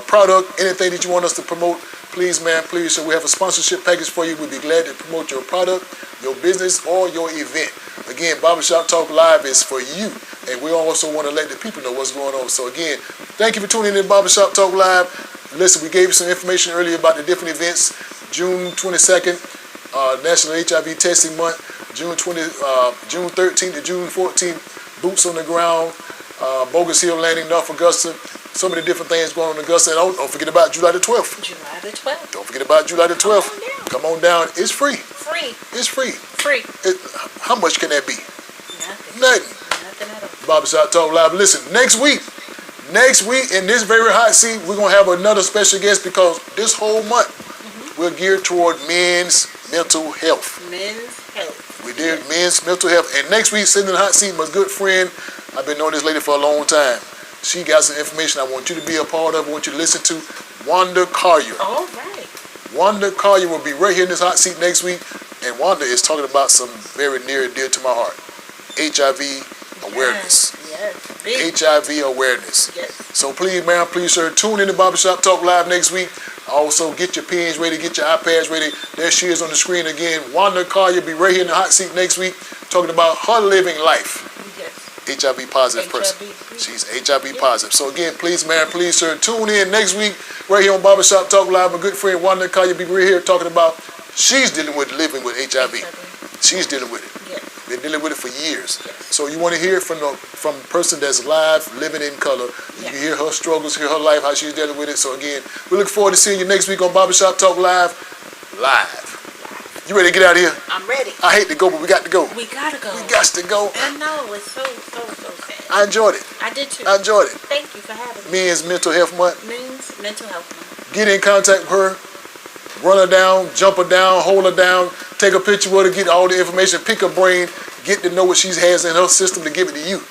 product, anything that you want us to promote, please, man, please, sir, we have a sponsorship package for you. We'll be glad to promote your product, your business, or your event. Again, Barbershop Talk Live is for you. And we also want to let the people know what's going on. So again, thank you for tuning in to Barbershop Talk Live. Listen, we gave you some information earlier about the different events. June 22nd, National HIV Testing Month. June 13th to June 14th, Boots on the Ground, Bogus Hill Landing, North Augusta. So many different things going on in Augusta. And don't forget about July the 12th.
July the 12th.
Don't forget about July the 12th. Come on down. It's free.
Free.
It's free.
Free.
How much can that be?
Nothing.
Nothing.
Nothing at all.
Barbershop Talk Live. Listen, next week in this very hot seat, we're going to have another special guest because this whole month we're geared toward men's mental health.
Men's health.
We did men's mental health. And next week, sitting in the hot seat, my good friend, I've been knowing this lady for a long time. She got some information I want you to be a part of, I want you to listen to. Wanda Collier.
All right.
Wanda Collier will be right here in this hot seat next week. And Wanda is talking about some very near and dear to my heart. HIV awareness.
Yes. Big.
HIV awareness.
Yes.
So please, man, please, sir, tune in to Barbershop Talk Live next week. Also, get your pens ready, get your iPads ready. There she is on the screen again. Wanda Collier will be right here in the hot seat next week talking about her living life.
Yes.
HIV positive person. She's HIV positive. So again, please, man, please, sir, tune in next week right here on Barbershop Talk Live. My good friend Wanda Collier will be right here talking about she's dealing with living with HIV. She's dealing with it.
Yes.
Been dealing with it for years. So you want to hear it from a person that's alive, living in color. You can hear her struggles, hear her life, how she's dealing with it. So again, we look forward to seeing you next week on Barbershop Talk Live. You ready to get out of here?
I'm ready.
I hate to go, but we got to go.
We gotta go.
We got to go.
I know, it's so sad.
I enjoyed it.
I did too.
I enjoyed it.
Thank you for having me.
Men's Mental Health Month.
Men's Mental Health Month.
Get in contact with her. Run her down, jump her down, hold her down, take a picture with her, get all the information, pick her brain, get to know what she has in her system to give it to you.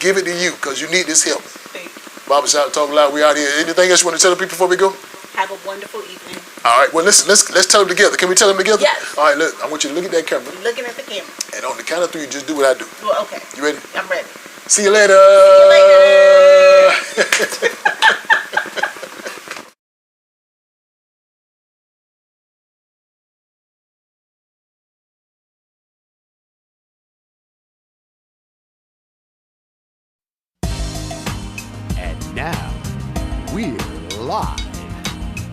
Give it to you, because you need this help.
Thank you.
Barbershop Talk Live, we out here. Anything else you want to tell the people before we go?
Have a wonderful evening.
All right, well, listen, let's tell them together. Can we tell them together?
Yes.
All right, look, I want you to look at that camera.
Looking at the camera.
And on the count of three, just do what I do.
Well, okay.
You ready?
I'm ready.
See you later.
See you later.
And now, we're live.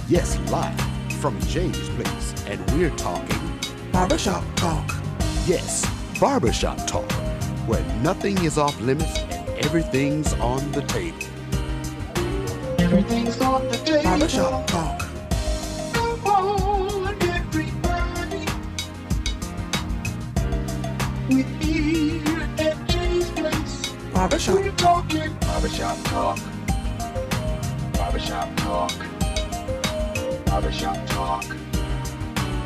Yes, live from Jay's Place. And we're talking,
Barbershop Talk.
yes, barbershop talk, where nothing is off limits and everything's on the table.
Everything's on the table. Barbershop Talk.
Come on, everybody. We're here at Jay's Place.
Barbershop.
We're talking barbershop talk. Barbershop talk. Barbershop talk.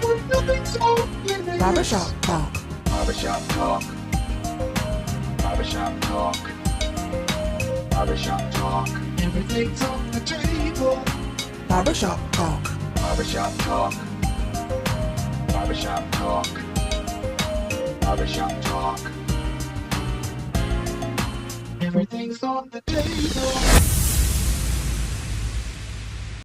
When nothing's off limits.
Barbershop Talk.
Barbershop talk. Barbershop talk. Barbershop talk. Everything's on the table.
Barbershop Talk.
Barbershop talk. Barbershop talk. Barbershop talk. Everything's on the table.